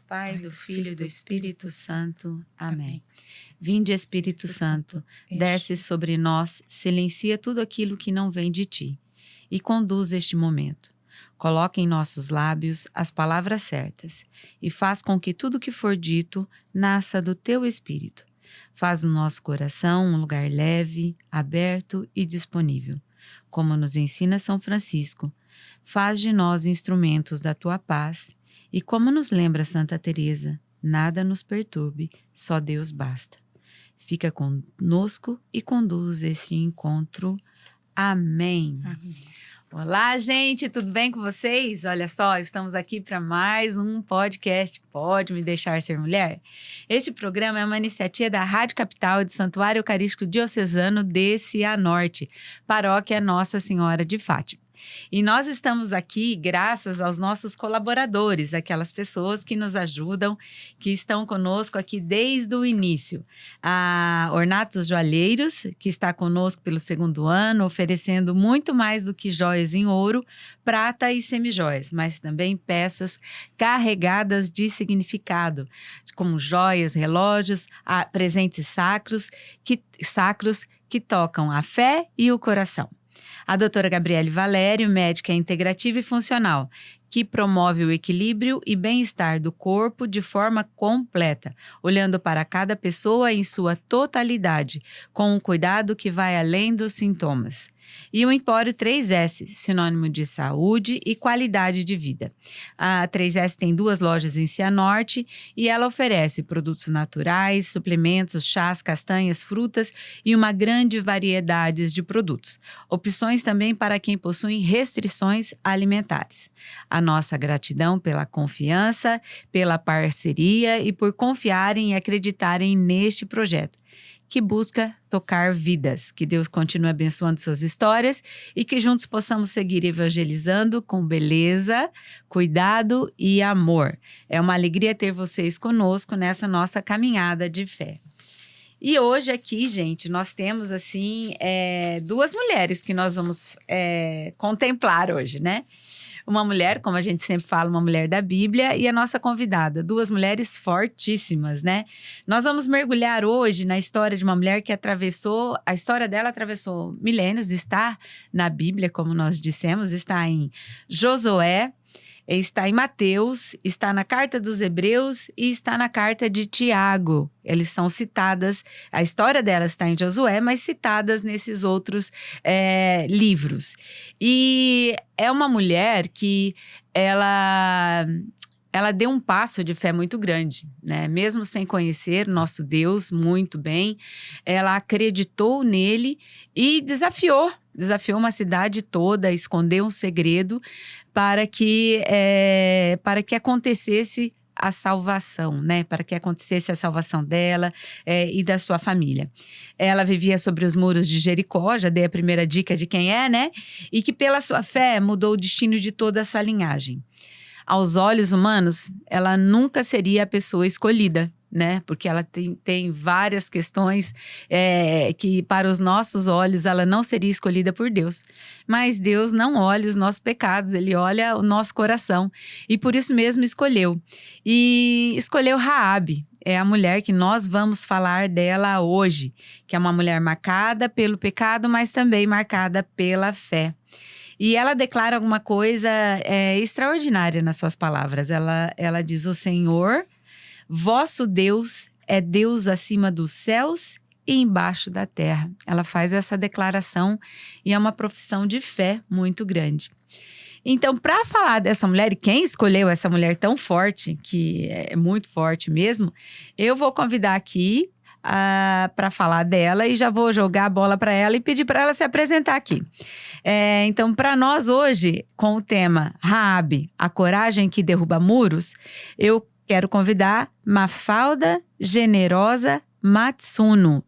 Pai, do Filho e do Espírito Santo. Amém. Vinde, Espírito Santo, desce sobre nós, silencia tudo aquilo que não vem de ti e conduz este momento. Coloca em nossos lábios as palavras certas e faz com que tudo que for dito nasça do teu Espírito. Faz do nosso coração um lugar leve, aberto e disponível. Como nos ensina São Francisco, faz de nós instrumentos da tua paz e como nos lembra Santa Teresa, nada nos perturbe, só Deus basta. Fica conosco e conduz este encontro. Amém. Amém. Olá, gente, tudo bem com vocês? Olha só, estamos aqui para mais um podcast Pode Me Deixar Ser Mulher? Este programa é uma iniciativa da Rádio Capital de Santuário Eucarístico Diocesano de Cianorte, Paróquia Nossa Senhora de Fátima. E nós estamos aqui graças aos nossos colaboradores, aquelas pessoas que nos ajudam, que estão conosco aqui desde o início. A Ornatos Joalheiros, que está conosco pelo 2º ano, oferecendo muito mais do que joias em ouro, prata e semijoias, mas também peças carregadas de significado, como joias, relógios, presentes sacros que tocam a fé e o coração. A doutora Gabriele Valério, médica integrativa e funcional, que promove o equilíbrio e bem-estar do corpo de forma completa, olhando para cada pessoa em sua totalidade, com um cuidado que vai além dos sintomas. E o Empório 3S, sinônimo de saúde e qualidade de vida. A 3S tem 2 lojas em Cianorte e ela oferece produtos naturais, suplementos, chás, castanhas, frutas e uma grande variedade de produtos. Opções também para quem possui restrições alimentares. A nossa gratidão pela confiança, pela parceria e por confiarem e acreditarem neste projeto, que busca tocar vidas. Que Deus continue abençoando suas histórias e que juntos possamos seguir evangelizando com beleza, cuidado e amor. É uma alegria ter vocês conosco nessa nossa caminhada de fé. E hoje aqui, gente, nós temos, assim, 2 mulheres que nós vamos contemplar hoje, né? Uma mulher, como a gente sempre fala, uma mulher da Bíblia, e a nossa convidada, 2 mulheres fortíssimas, né? Nós vamos mergulhar hoje na história de uma mulher que a história dela atravessou milênios, está na Bíblia, como nós dissemos, está em Josué, está em Mateus, está na Carta dos Hebreus e está na Carta de Tiago. Eles são citadas, a história delas está em Josué, mas citadas nesses outros livros. E é uma mulher que ela deu um passo de fé muito grande, né? Mesmo sem conhecer nosso Deus muito bem, ela acreditou nele e desafiou uma cidade toda, escondeu um segredo para que acontecesse a salvação, né? Para que acontecesse a salvação dela e da sua família. Ela vivia sobre os muros de Jericó, já dei a primeira dica de quem é, né? E que pela sua fé mudou o destino de toda a sua linhagem. Aos olhos humanos, ela nunca seria a pessoa escolhida, né? Porque ela tem várias questões que para os nossos olhos ela não seria escolhida por Deus. Mas Deus não olha os nossos pecados, Ele olha o nosso coração. E por isso mesmo escolheu. E escolheu Raabe. É a mulher que nós vamos falar dela hoje, que é uma mulher marcada pelo pecado, mas também marcada pela fé. E ela declara alguma coisa extraordinária nas suas palavras. Ela diz: o Senhor, vosso Deus, é Deus acima dos céus e embaixo da terra. Ela faz essa declaração e é uma profissão de fé muito grande. Então, para falar dessa mulher, e quem escolheu essa mulher tão forte, que é muito forte mesmo, eu vou convidar aqui para falar dela e já vou jogar a bola para ela e pedir para ela se apresentar aqui. Então, para nós hoje, com o tema Raabe, a coragem que derruba muros, eu quero convidar Mafalda Generosa Matsuno.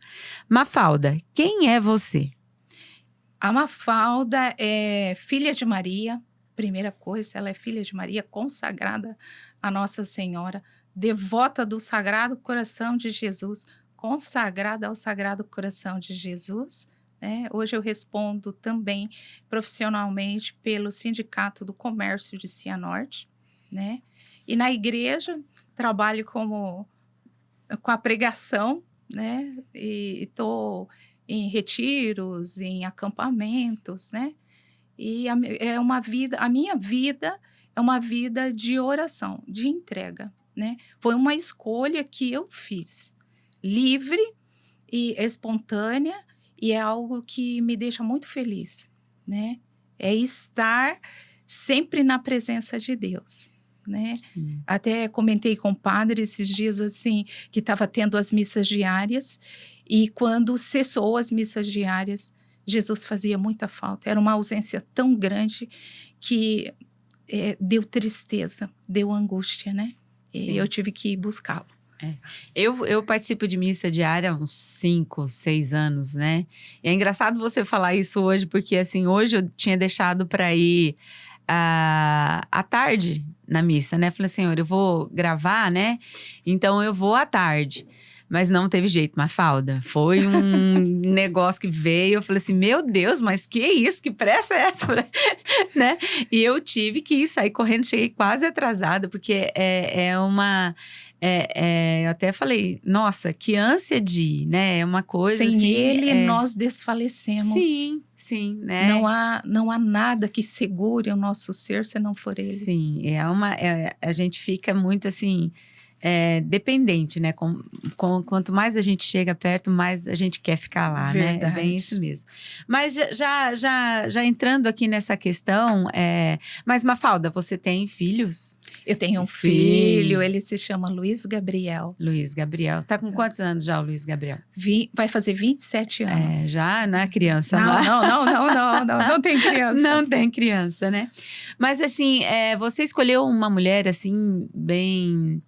Mafalda, quem é você? A Mafalda é filha de Maria. Primeira coisa, ela é filha de Maria, consagrada a Nossa Senhora, devota do Sagrado Coração de Jesus, consagrada ao Sagrado Coração de Jesus, né? Hoje eu respondo também profissionalmente pelo Sindicato do Comércio de Cianorte, né? E na igreja trabalho com a pregação, né? E estou em retiros, em acampamentos, né? E a minha vida é uma vida de oração, de entrega, né? Foi uma escolha que eu fiz, livre e espontânea, e é algo que me deixa muito feliz, né? É estar sempre na presença de Deus, né? Sim. Até comentei com o padre esses dias, assim, que estava tendo as missas diárias, e quando cessou as missas diárias, Jesus fazia muita falta. Era uma ausência tão grande que deu tristeza, deu angústia, né? Sim. E eu tive que buscá-lo. Eu participo de missa diária há uns 5, 6 anos, né? E é engraçado você falar isso hoje, porque assim, hoje eu tinha deixado para ir à tarde na missa, né? Falei, Senhor, eu vou gravar, né? Então eu vou à tarde. Mas não teve jeito, Mafalda. Foi um negócio que veio. Eu falei assim, meu Deus, mas que isso? Que pressa é essa? Né? E eu tive que sair correndo. Cheguei quase atrasada, porque eu até falei, nossa, que ânsia de ir, né? É uma coisa Sem assim... ele, nós desfalecemos. Sim, né? Não há nada que segure o nosso ser se não for ele. Sim, a gente fica muito assim... dependente, né? Quanto mais a gente chega perto, mais a gente quer ficar lá, Verdade. né? É bem isso mesmo. Mas já entrando aqui nessa questão, mas Mafalda, você tem filhos? Eu tenho um Sim. filho, ele se chama Luiz Gabriel. Luiz Gabriel. Tá com quantos anos já o Luiz Gabriel? Vai fazer 27 anos. Já não é criança, Não tem criança. Não tem criança, né? Mas assim, você escolheu uma mulher assim, bem...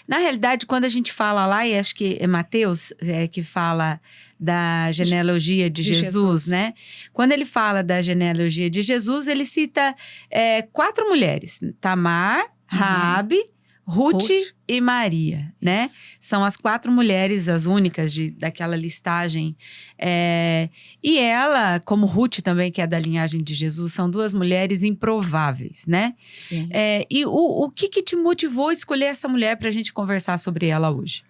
na realidade, quando a gente fala lá, e acho que é Mateus que fala da genealogia de Jesus, né? Quando ele fala da genealogia de Jesus, ele cita 4 mulheres: Tamar, Raabe, Ruth e Maria, né? Isso. São as 4 mulheres, as únicas daquela listagem. E ela, como Ruth também, que é da linhagem de Jesus, são 2 mulheres improváveis, né? Sim. E o que te motivou a escolher essa mulher para a gente conversar sobre ela hoje?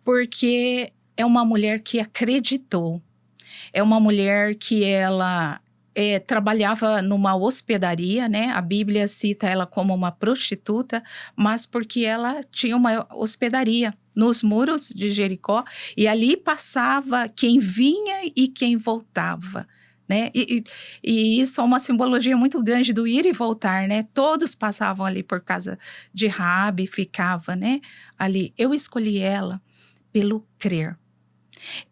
Porque é uma mulher que acreditou. É uma mulher que ela... trabalhava numa hospedaria, né? A Bíblia cita ela como uma prostituta, mas porque ela tinha uma hospedaria nos muros de Jericó, e ali passava quem vinha e quem voltava, né? E isso é uma simbologia muito grande do ir e voltar, né? Todos passavam ali por casa de Raabe, ficava, né? Ali. Eu escolhi ela pelo crer.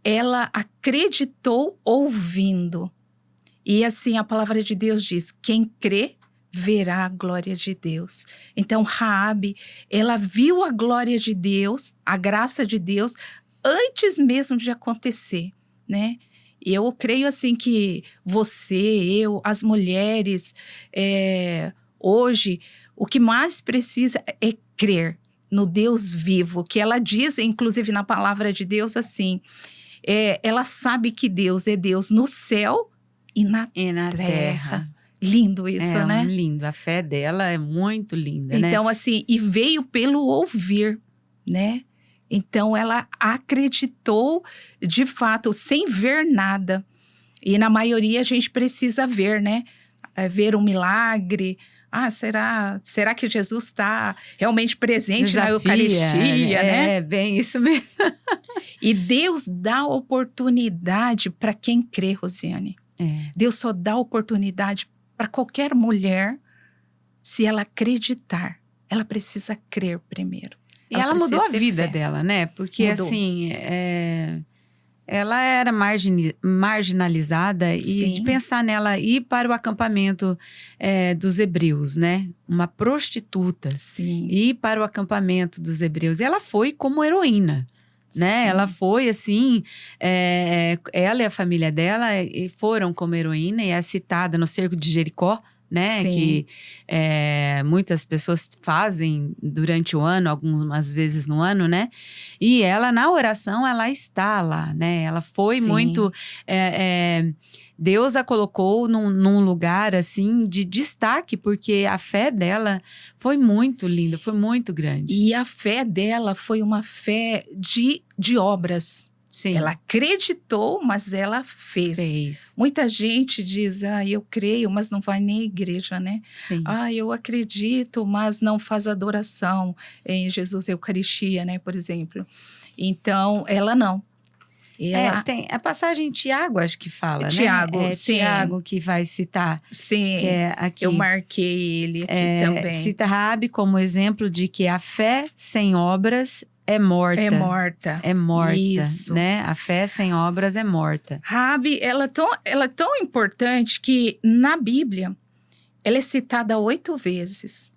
Ela acreditou ouvindo. E assim, a palavra de Deus diz, quem crê, verá a glória de Deus. Então, Raabe, ela viu a glória de Deus, a graça de Deus, antes mesmo de acontecer, né? E eu creio assim que as mulheres, hoje, o que mais precisa é crer no Deus vivo, que ela diz, inclusive na palavra de Deus, assim, ela sabe que Deus é Deus no céu e na terra. Lindo isso, né? Lindo. A fé dela é muito linda, né? Então, assim, e veio pelo ouvir, né? Então, ela acreditou, de fato, sem ver nada. E na maioria a gente precisa ver, né? Ver um milagre. Será que Jesus está realmente presente na Eucaristia, né? É, bem isso mesmo. E Deus dá oportunidade para quem crê, Rosiane. Deus só dá oportunidade para qualquer mulher se ela acreditar. Ela precisa crer primeiro. E ela mudou a vida dela, né? Porque mudou. Assim, ela era marginalizada e Sim. de pensar nela ir para o acampamento dos hebreus, né? Uma prostituta. Sim. Ir para o acampamento dos hebreus. E ela foi como heroína. Né? Ela foi assim, ela e a família dela foram como heroína e é citada no cerco de Jericó, né? Sim. Que muitas pessoas fazem durante o ano, algumas vezes no ano, né? E ela, na oração, ela está lá, né? Ela foi Sim. muito... Deus a colocou num lugar, assim, de destaque, porque a fé dela foi muito linda, foi muito grande. E a fé dela foi uma fé de obras. Sim. Ela acreditou, mas ela fez. Muita gente diz, eu creio, mas não vai nem à igreja, né? Sim. Eu acredito, mas não faz adoração em Jesus, Eucaristia, né? Por exemplo. Então, ela não. Tem a passagem em Tiago, acho que fala, Tiago, né? sim. Tiago que vai citar. Sim, que aqui, eu marquei ele aqui também. Cita Raabe como exemplo de que a fé sem obras é morta. É morta. É morta, isso. Né? A fé sem obras é morta. Raabe, ela é tão importante que na Bíblia ela é citada 8 vezes.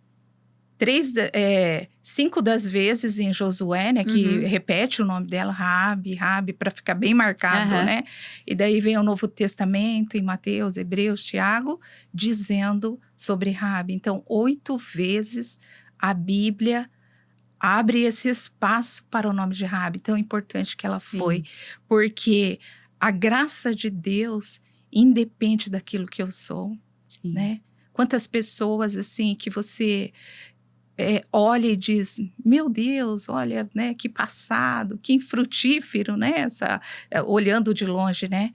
5 das vezes em Josué, né, que repete o nome dela, Raabe, para ficar bem marcado, né? E daí vem o Novo Testamento, em Mateus, Hebreus, Tiago, dizendo sobre Raabe. Então, 8 vezes a Bíblia abre esse espaço para o nome de Raabe, tão importante que ela foi, porque a graça de Deus independe daquilo que eu sou, né? Quantas pessoas, assim, que você... olha e diz, meu Deus, olha, né, que passado, que infrutífero, né, olhando de longe, né,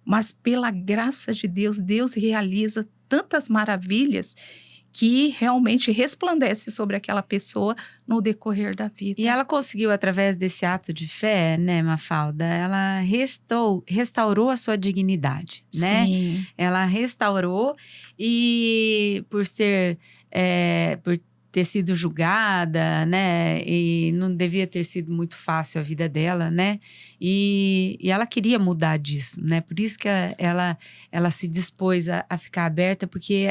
mas pela graça de Deus, Deus realiza tantas maravilhas que realmente resplandece sobre aquela pessoa no decorrer da vida. E ela conseguiu, através desse ato de fé, né, Mafalda, ela restaurou a sua dignidade, né? Sim. Ela restaurou e por ter sido julgada, né? E não devia ter sido muito fácil a vida dela, né? E ela queria mudar disso, né? Por isso que ela se dispôs a ficar aberta, porque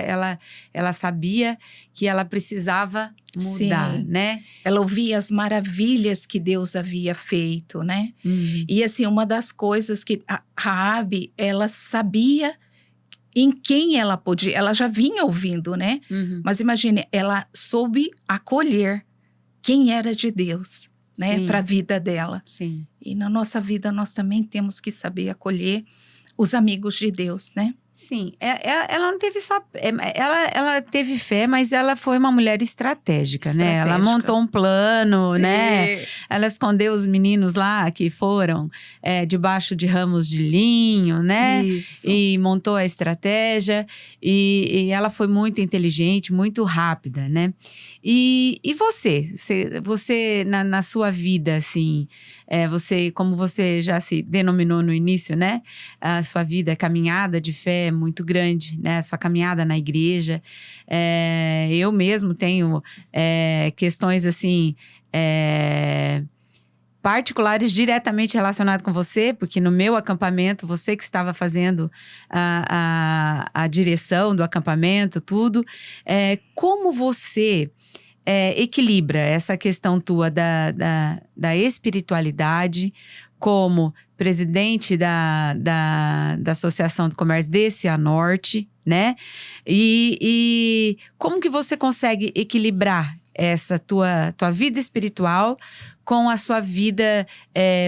ela sabia que ela precisava mudar, Sim. né? Ela ouvia as maravilhas que Deus havia feito, né? E assim, uma das coisas que a Raabe, ela sabia em quem ela podia, ela já vinha ouvindo, né? Mas imagine, ela soube acolher quem era de Deus, né? Para a vida dela. Sim. E na nossa vida nós também temos que saber acolher os amigos de Deus, né? Sim, ela não teve só... Ela teve fé, mas ela foi uma mulher estratégica, né? Ela montou um plano, né? Ela escondeu os meninos lá que foram debaixo de ramos de linho, né? Isso. E montou a estratégia. E ela foi muito inteligente, muito rápida, né? E você na sua vida, assim... você, como você já se denominou no início, né? A sua vida, caminhada de fé muito grande, né? A sua caminhada na igreja. Eu mesmo tenho questões assim... particulares diretamente relacionadas com você, porque no meu acampamento, você que estava fazendo a direção do acampamento, tudo. Como você... equilibra essa questão tua da espiritualidade como presidente da Associação do Comércio de Cianorte, né? E como que você consegue equilibrar essa tua vida espiritual com a sua vida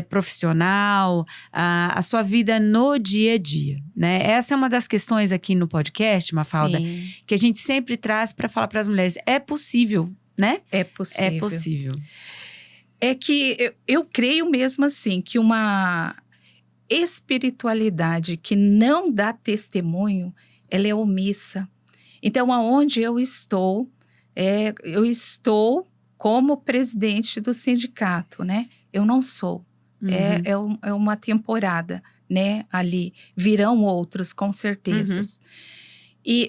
profissional, a sua vida no dia a dia, né? Essa é uma das questões aqui no podcast, Mafalda, que a gente sempre traz para falar para as mulheres. É possível, né? É possível. É possível. É que eu creio mesmo assim, que uma espiritualidade que não dá testemunho, ela é omissa. Então, aonde eu estou como presidente do sindicato, né? Eu não sou. É uma temporada, né? Ali. Virão outros, com certeza.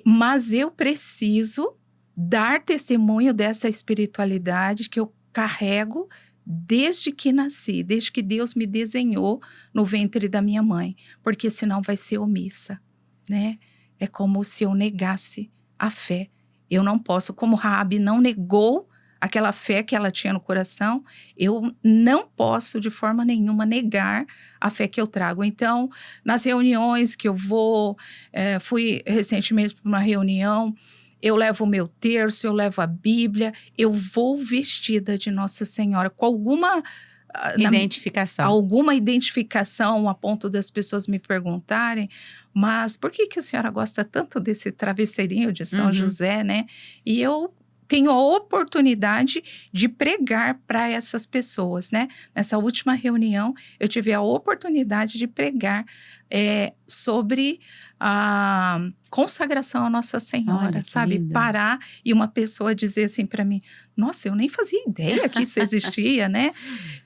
Mas eu preciso dar testemunho dessa espiritualidade que eu carrego desde que nasci, desde que Deus me desenhou no ventre da minha mãe, porque senão vai ser omissa, né? É como se eu negasse a fé. Eu não posso, como Raabe não negou aquela fé que ela tinha no coração, eu não posso de forma nenhuma negar a fé que eu trago. Então, nas reuniões que eu vou, fui recentemente para uma reunião eu levo o meu terço, eu levo a Bíblia, eu vou vestida de Nossa Senhora, com alguma alguma identificação a ponto das pessoas me perguntarem, mas por que a senhora gosta tanto desse travesseirinho de São José, né? E eu tenho a oportunidade de pregar para essas pessoas, né? Nessa última reunião, eu tive a oportunidade de pregar sobre a consagração à Nossa Senhora, sabe? Lindo. Parar e uma pessoa dizer assim para mim, nossa, eu nem fazia ideia que isso existia, né?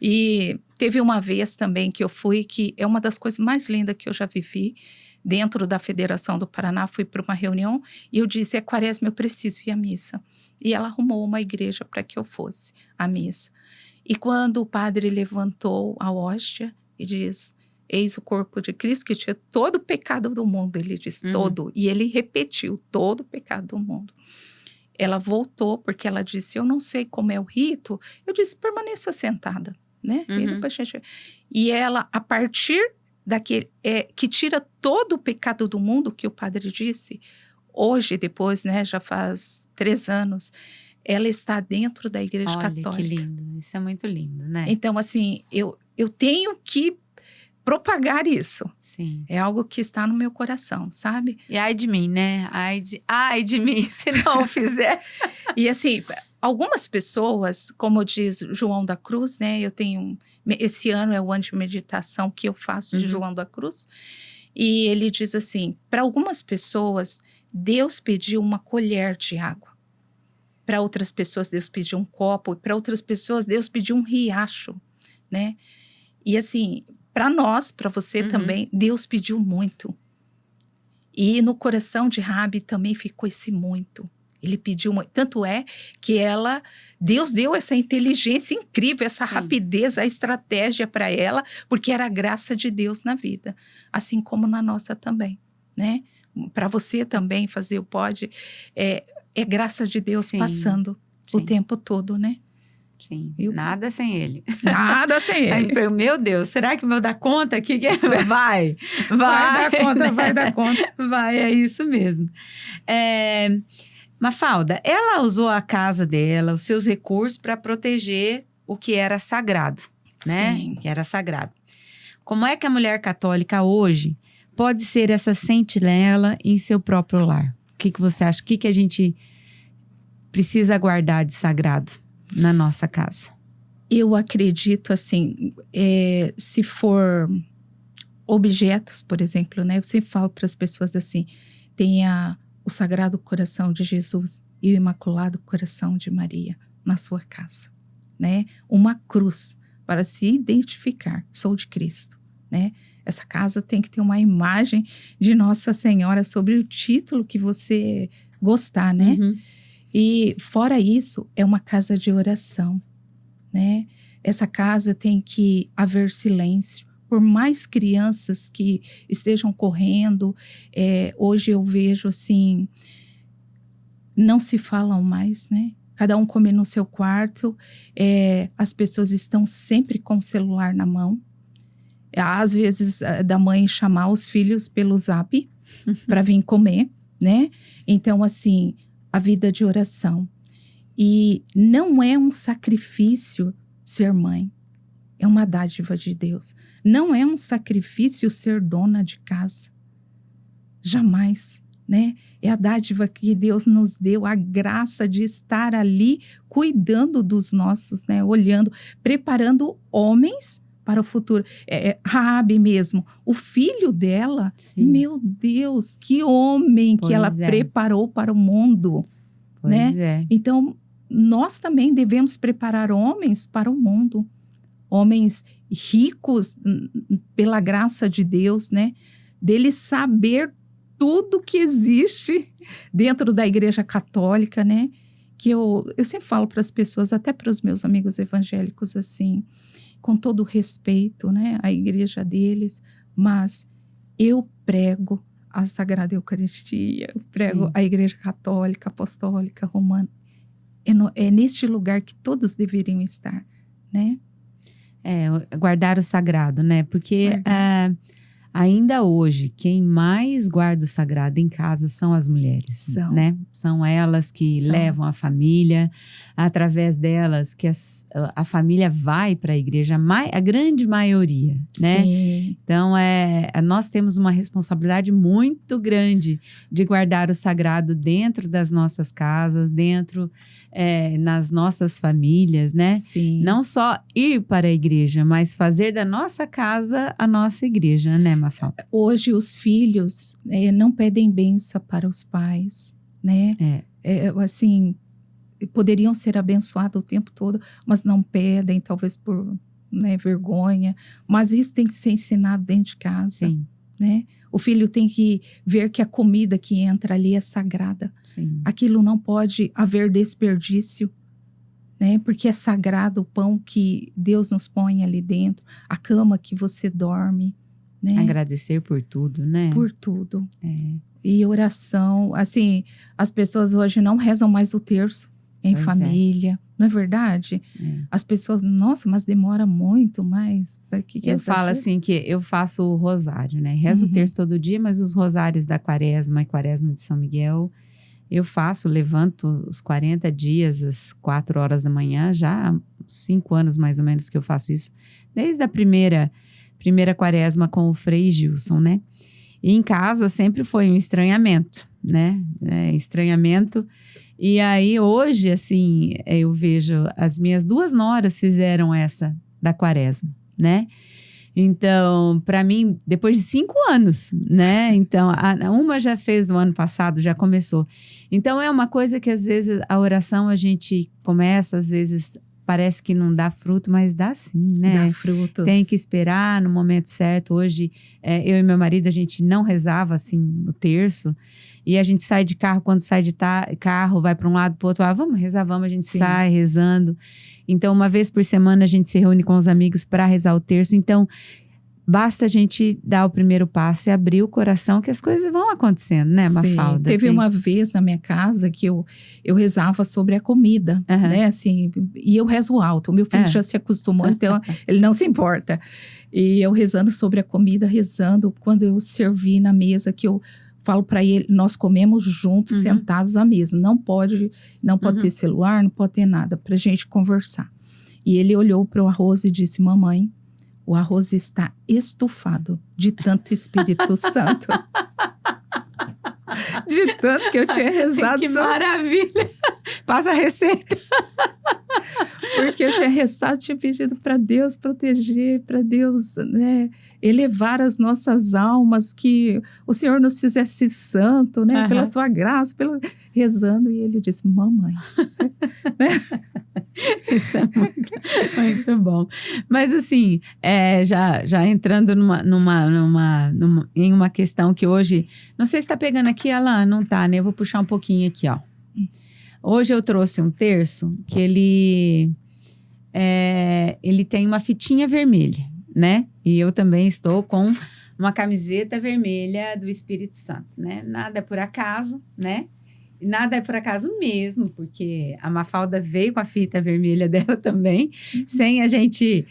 E teve uma vez também que eu fui, que é uma das coisas mais lindas que eu já vivi, dentro da Federação do Paraná, fui para uma reunião e eu disse, Quaresma, eu preciso ir à missa. E ela arrumou uma igreja para que eu fosse à missa. E quando o padre levantou a hóstia e diz, eis o corpo de Cristo que tinha todo o pecado do mundo, ele diz todo, e ele repetiu todo o pecado do mundo. Ela voltou porque ela disse, eu não sei como é o rito, eu disse, permaneça sentada, né? E ela, a partir daquele, que tira todo o pecado do mundo, que o padre disse, hoje, depois, né, já faz 3 anos, ela está dentro da Igreja Católica. Que lindo, isso é muito lindo, né? Então, assim, eu tenho que propagar isso. Sim. É algo que está no meu coração, sabe? E ai de mim, né? Ai de mim, se não fizer. E assim, algumas pessoas, como diz João da Cruz, né? Eu tenho, esse ano é o ano de meditação que eu faço de João da Cruz. E ele diz assim, para algumas pessoas, Deus pediu uma colher de água. Para outras pessoas, Deus pediu um copo. E para outras pessoas, Deus pediu um riacho, né? E assim, para nós, para você também, Deus pediu muito. E no coração de Rabi também ficou esse muito. Ele pediu muito. Tanto é que Deus deu essa inteligência incrível, essa rapidez, a estratégia para ela, porque era a graça de Deus na vida. Assim como na nossa também, né? Para você também fazer o pode, é graça de Deus passando o tempo todo, né? Sim, nada sem ele. Nada sem ele. Aí, meu Deus, será que vou dar conta aqui? Vai dar conta. Vai, é isso mesmo. Mafalda, ela usou a casa dela, os seus recursos para proteger o que era sagrado, né? Sim. Que era sagrado. Como é que a mulher católica hoje pode ser essa sentinela em seu próprio lar? O que você acha? O que a gente precisa guardar de sagrado na nossa casa? Eu acredito, assim, se for objetos, por exemplo, né? Eu sempre falo para as pessoas assim, tenha o Sagrado Coração de Jesus e o Imaculado Coração de Maria na sua casa, né? Uma cruz para se identificar, sou de Cristo, né? Essa casa tem que ter uma imagem de Nossa Senhora sobre o título que você gostar, né? E fora isso, é uma casa de oração, né? Essa casa tem que haver silêncio. Por mais crianças que estejam correndo, hoje eu vejo assim, não se falam mais, né? Cada um come no seu quarto, as pessoas estão sempre com o celular na mão. Às vezes, da mãe chamar os filhos pelo Zap para vir comer, né? Então, assim, a vida de oração. E não é um sacrifício ser mãe, é uma dádiva de Deus. Não é um sacrifício ser dona de casa, jamais, né? É a dádiva que Deus nos deu, a graça de estar ali cuidando dos nossos, né? Olhando, preparando homens para o futuro. Raabe mesmo, o filho dela, meu Deus, que homem que ela preparou para o mundo, né? Então, nós também devemos preparar homens para o mundo, homens ricos pela graça de Deus, né? Dele saber tudo que existe dentro da Igreja Católica, né? Que eu sempre falo para as pessoas, até para os meus amigos evangélicos, assim, com todo o respeito, né? A igreja deles, mas eu prego a Sagrada Eucaristia, eu prego a Igreja Católica, Apostólica, Romana. É neste lugar que todos deveriam estar, né? Guardar o sagrado, né? Porque ainda hoje, quem mais guarda o sagrado em casa são as mulheres, né? São elas que levam a família, através delas que a família vai para a igreja, a grande maioria, né? Sim. Então, nós temos uma responsabilidade muito grande de guardar o sagrado dentro das nossas casas, nas nossas famílias, né? Sim. Não só ir para a igreja, mas fazer da nossa casa a nossa igreja, né, Mafalda? Hoje os filhos não pedem bênção para os pais, né? Assim, poderiam ser abençoados o tempo todo, mas não pedem, talvez por vergonha. Mas isso tem que ser ensinado dentro de casa. Sim. Né? O filho tem que ver que a comida que entra ali é sagrada. Sim. Aquilo não pode haver desperdício, né? Porque é sagrado o pão que Deus nos põe ali dentro, a cama que você dorme. Né? Agradecer por tudo, né? Por tudo. E oração, assim, as pessoas hoje não rezam mais o terço em família, não é verdade? As pessoas, nossa, mas demora muito mais. Eu falo assim que eu faço o rosário, né? Rezo o terço todo dia, mas os rosários da quaresma e quaresma de São Miguel, eu faço, levanto os 40 dias, às 4 horas da manhã, já há 5 anos mais ou menos que eu faço isso, desde a primeira quaresma com o Frei Gilson, né? E em casa sempre foi um estranhamento, né? Estranhamento. E aí hoje, assim, eu vejo as minhas 2 noras fizeram essa da quaresma, né? Então, para mim, depois de 5 anos, né? Então, uma já fez no ano passado, já começou. Então, é uma coisa que às vezes a oração a gente começa, às vezes parece que não dá fruto, mas dá sim, né? Dá frutos. Tem que esperar no momento certo. Hoje, eu e meu marido, a gente não rezava assim no terço. E a gente sai de carro, quando sai de carro, vai para um lado, para o outro. Vamos rezar, vamos. A gente sai rezando. Então, uma vez por semana, a gente se reúne com os amigos para rezar o terço. Então, basta a gente dar o primeiro passo e abrir o coração que as coisas vão acontecendo, né, Mafalda? Teve uma vez na minha casa que eu rezava sobre a comida, né, assim, e eu rezo alto. O meu filho já se acostumou, então ele não se importa. E eu rezando sobre a comida, quando eu servi na mesa, que eu falo para ele, nós comemos juntos, sentados à mesa. Não pode ter celular, não pode ter nada, pra gente conversar. E ele olhou para o arroz e disse, mamãe, o arroz está estufado de tanto Espírito Santo. De tanto que eu tinha rezado. Que maravilha! Passa a receita. Porque eu tinha rezado, tinha pedido para Deus proteger, para Deus, né, elevar as nossas almas, que o Senhor nos fizesse santo, né, pela sua graça, rezando. E ele disse, mamãe. Isso é muito bom. Mas assim, já entrando em uma questão que hoje, não sei se está pegando aqui, Alan, não tá, né? Eu vou puxar um pouquinho aqui, ó. Hoje eu trouxe um terço que ele tem uma fitinha vermelha, né? E eu também estou com uma camiseta vermelha do Espírito Santo, né? Nada é por acaso, né? Nada é por acaso mesmo, porque a Mafalda veio com a fita vermelha dela também, sem a gente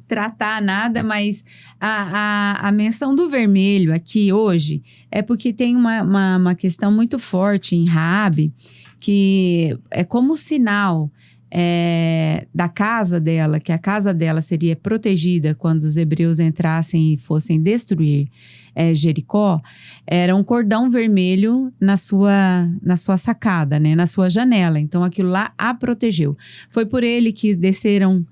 tratar nada, mas a menção do vermelho aqui hoje é porque tem uma questão muito forte em Raabe, que é como sinal da casa dela, que a casa dela seria protegida quando os hebreus entrassem e fossem destruir Jericó, era um cordão vermelho na sua sacada, né, na sua janela. Então, aquilo lá a protegeu. Foi por ele que desceram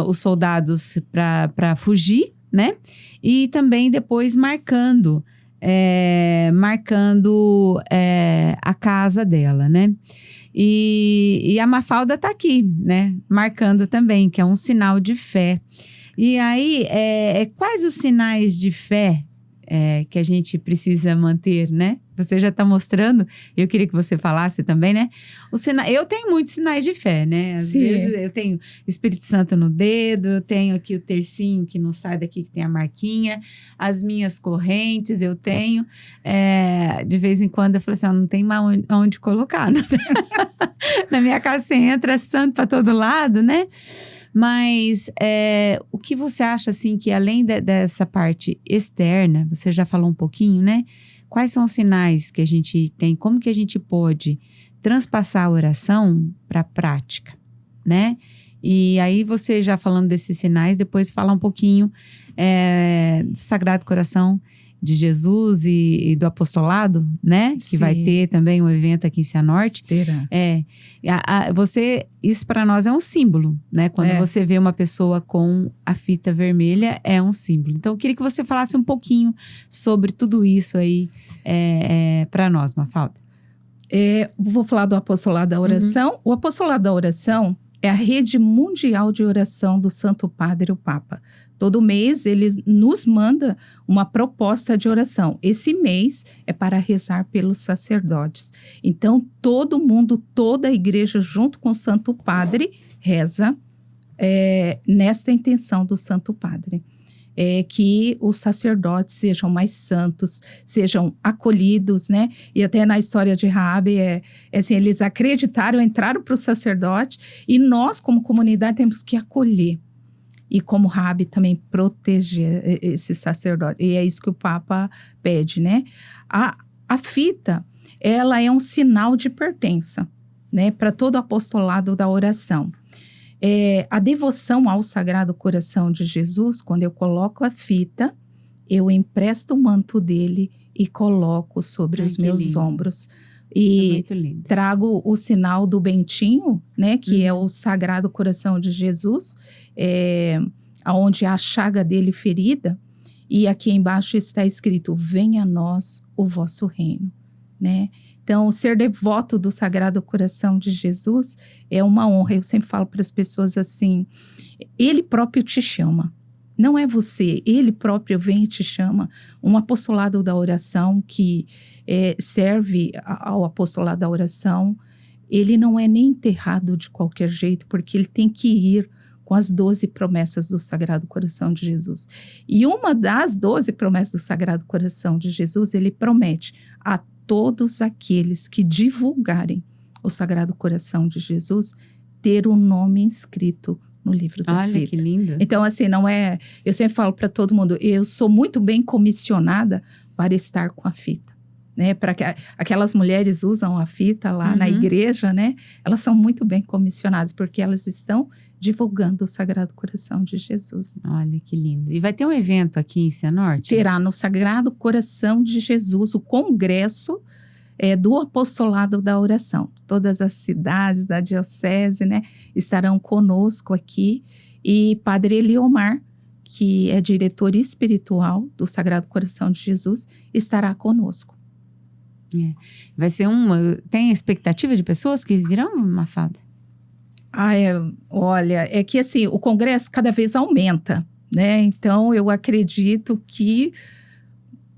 os soldados para fugir, né? E também depois marcando a casa dela, né? E a Mafalda está aqui, né? Marcando também, que é um sinal de fé. E aí, quais os sinais de fé que a gente precisa manter, né? Você já está mostrando, eu queria que você falasse também, né? Eu tenho muitos sinais de fé, né? Às vezes eu tenho Espírito Santo no dedo, eu tenho aqui o tercinho que não sai daqui, que tem a marquinha, as minhas correntes eu tenho. De vez em quando eu falo assim, não tem mais onde colocar. Né? Na minha casa você entra santo para todo lado, né? Mas o que você acha, assim, que além dessa parte externa, você já falou um pouquinho, né? Quais são os sinais que a gente tem? Como que a gente pode transpassar a oração para a prática, né? E aí você já falando desses sinais, depois fala um pouquinho do Sagrado Coração de Jesus e do apostolado, né? Sim. Que vai ter também um evento aqui em Cianorte. Terá. Isso para nós é um símbolo, né? Quando você vê uma pessoa com a fita vermelha, é um símbolo. Então, eu queria que você falasse um pouquinho sobre tudo isso aí para nós, Mafalda. Vou falar do apostolado da oração. Uhum. O apostolado da oração é a rede mundial de oração do Santo Padre, o Papa. Todo mês ele nos manda uma proposta de oração. Esse mês é para rezar pelos sacerdotes. Então, todo mundo, toda a igreja, junto com o Santo Padre, reza nesta intenção do Santo Padre. Que os sacerdotes sejam mais santos, sejam acolhidos, né? E até na história de Raabe, assim, eles acreditaram, entraram para o sacerdote, e nós, como comunidade, temos que acolher. E como Raabe também proteger esse sacerdote. E é isso que o Papa pede, né? A fita, ela é um sinal de pertença, né? Para todo o apostolado da oração. A devoção ao Sagrado Coração de Jesus, quando eu coloco a fita, eu empresto o manto dele e coloco sobre os meus ombros. E trago o sinal do bentinho, né? Que é o Sagrado Coração de Jesus, onde a chaga dele ferida. E aqui embaixo está escrito, venha a nós o vosso reino, né? Então, ser devoto do Sagrado Coração de Jesus é uma honra. Eu sempre falo para as pessoas assim, ele próprio te chama. Não é você, ele próprio vem e te chama. Um apostolado da oração que serve ao apostolado da oração, ele não é nem enterrado de qualquer jeito, porque ele tem que ir com as 12 promessas do Sagrado Coração de Jesus. E uma das 12 promessas do Sagrado Coração de Jesus, ele promete a todos aqueles que divulgarem o Sagrado Coração de Jesus, ter o nome inscrito no livro da vida. Olha, que lindo. Então, assim, não é... Eu sempre falo para todo mundo, eu sou muito bem comissionada para estar com a fita, né? Para que aquelas mulheres usam a fita lá na igreja, né? Elas são muito bem comissionadas, porque elas estão divulgando o Sagrado Coração de Jesus. Olha, que lindo. E vai ter um evento aqui em Cianorte? Terá no Sagrado Coração de Jesus o congresso do apostolado da oração. Todas as cidades da diocese, né, estarão conosco aqui. E Padre Eliomar, que é diretor espiritual do Sagrado Coração de Jesus, estará conosco. Vai ser tem expectativa de pessoas que virão, Mafalda? Olha, é que assim, o congresso cada vez aumenta, né? Então, eu acredito que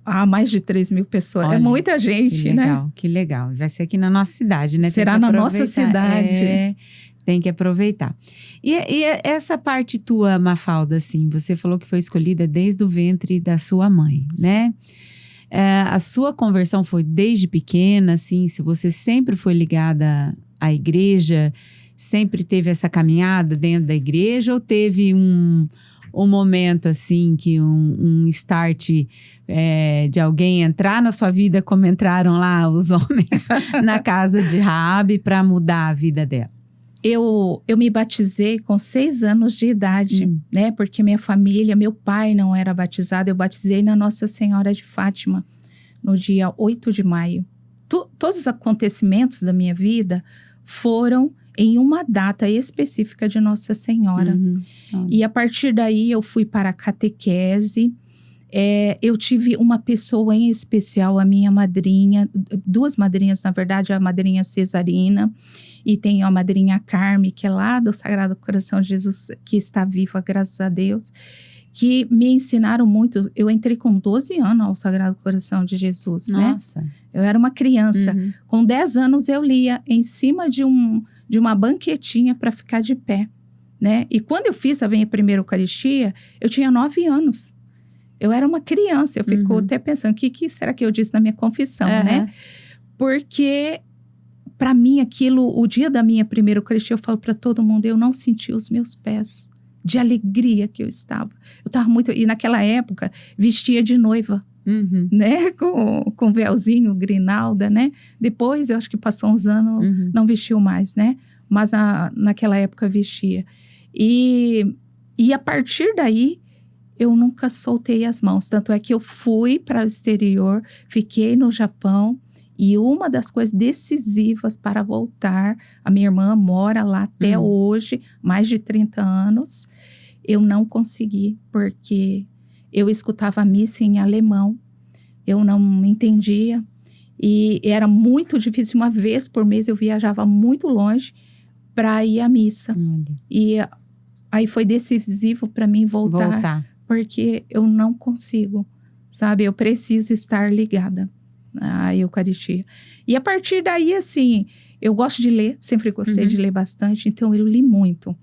há mais de 3.000 pessoas. Olha, é muita gente, que legal, né? Que legal. Vai ser aqui na nossa cidade, né? Será na nossa cidade. Tem que aproveitar. E essa parte tua, Mafalda, assim, você falou que foi escolhida desde o ventre da sua mãe, né? A sua conversão foi desde pequena, assim, se você sempre foi ligada à igreja, sempre teve essa caminhada dentro da igreja, ou teve um momento assim, que um start de alguém entrar na sua vida, como entraram lá os homens na casa de Raabe, para mudar a vida dela? Eu me batizei com 6 anos de idade, né? Porque minha família, meu pai não era batizado. Eu batizei na Nossa Senhora de Fátima, no dia 8 de maio. Todos os acontecimentos da minha vida foram em uma data específica de Nossa Senhora. E a partir daí eu fui para a catequese. Eu tive uma pessoa em especial, a minha madrinha, 2 madrinhas, na verdade, a madrinha Cesarina, e tem a madrinha Carme, que é lá do Sagrado Coração de Jesus, que está viva, graças a Deus, que me ensinaram muito. Eu entrei com 12 anos ao Sagrado Coração de Jesus, Nossa. né? Eu era uma criança. Com 10 anos eu lia em cima de uma banquetinha para ficar de pé, né? E quando eu fiz a minha primeira Eucaristia, eu tinha 9 anos. Eu era uma criança, eu fico até pensando, o que será que eu disse na minha confissão, né? Porque, para mim, o dia da minha primeira Eucaristia, eu falo para todo mundo, eu não senti os meus pés. de alegria que eu estava. Eu estava muito... E naquela época, vestia de noiva, né? Com véuzinho, grinalda, né? Depois, eu acho que passou uns anos, não vestiu mais, né? Mas naquela época vestia. E a partir daí, eu nunca soltei as mãos. Tanto é que eu fui para o exterior, fiquei no Japão. E uma das coisas decisivas para voltar, a minha irmã mora lá até hoje, mais de 30 anos. Eu não consegui, porque eu escutava a missa em alemão. Eu não entendia. E era muito difícil. Uma vez por mês eu viajava muito longe para ir à missa. E aí foi decisivo para mim voltar. Porque eu não consigo, sabe? Eu preciso estar ligada à Eucaristia. E a partir daí, assim, eu gosto de ler, sempre gostei de ler bastante, então eu li muito.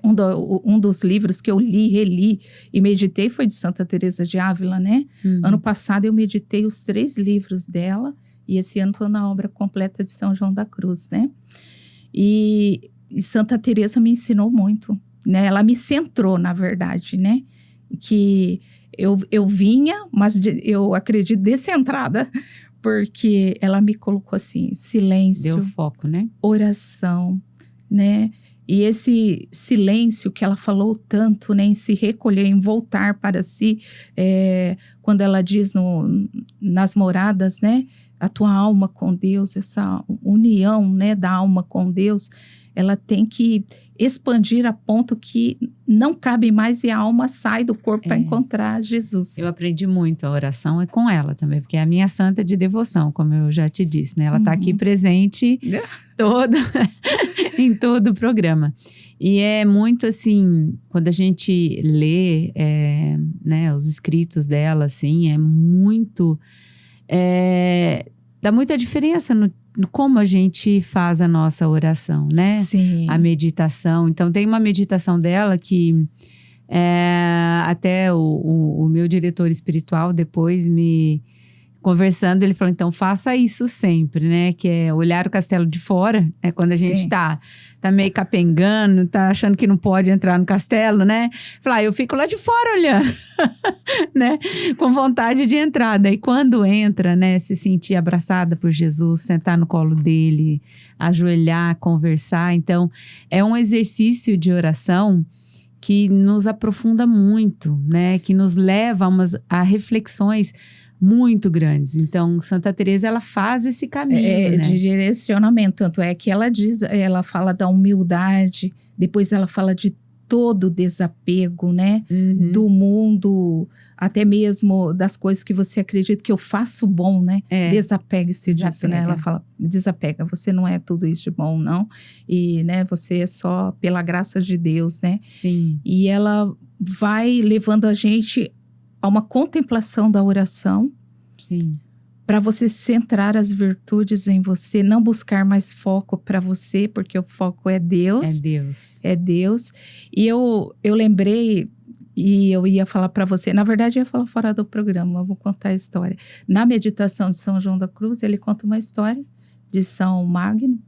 Um dos livros que eu li, reli e meditei foi de Santa Teresa de Ávila, né? Ano passado eu meditei os 3 livros dela, e esse ano estou na obra completa de São João da Cruz, né? E Santa Teresa me ensinou muito, né? Ela me centrou, na verdade, né? Que eu vinha, mas eu acredito descentrada, porque ela me colocou assim, silêncio. Deu foco, né? Oração, né? E esse silêncio que ela falou tanto, né? Em se recolher, em voltar para si, quando ela diz nas moradas, né? A tua alma com Deus, essa união, né? Da alma com Deus, ela tem que expandir a ponto que não cabe mais e a alma sai do corpo para encontrar Jesus. Eu aprendi muito a oração com ela também, porque é a minha santa de devoção, como eu já te disse, né? Ela está aqui presente em todo o programa. E é muito assim, quando a gente lê né, os escritos dela, assim, é muito... dá muita diferença no como a gente faz a nossa oração, né? Sim. A meditação. Então, tem uma meditação dela que até o meu diretor espiritual, depois conversando, ele falou, então faça isso sempre, né? Que é olhar o castelo de fora, né? Quando a gente tá meio capengando, tá achando que não pode entrar no castelo, né? Falar, eu fico lá de fora olhando, né? Com vontade de entrar. Daí quando entra, né? Se sentir abraçada por Jesus, sentar no colo dele, ajoelhar, conversar. Então, é um exercício de oração que nos aprofunda muito, né? Que nos leva a reflexões muito grandes. Então, Santa Teresa, ela faz esse caminho, né? De direcionamento. Tanto é que ela fala da humildade, depois ela fala de todo o desapego, né? Do mundo, até mesmo das coisas que você acredita que eu faço bom, né? Desapegue-se disso, né? Ela fala, desapega, você não é tudo isso de bom, não. E, né, você é só pela graça de Deus, né? Sim. E ela vai levando a gente a uma contemplação da oração. Sim. Para você centrar as virtudes em você, não buscar mais foco para você, porque o foco é Deus. É Deus. É Deus. E eu lembrei, e eu ia falar para você, na verdade eu ia falar fora do programa, eu vou contar a história. Na meditação de São João da Cruz, ele conta uma história de São Magno,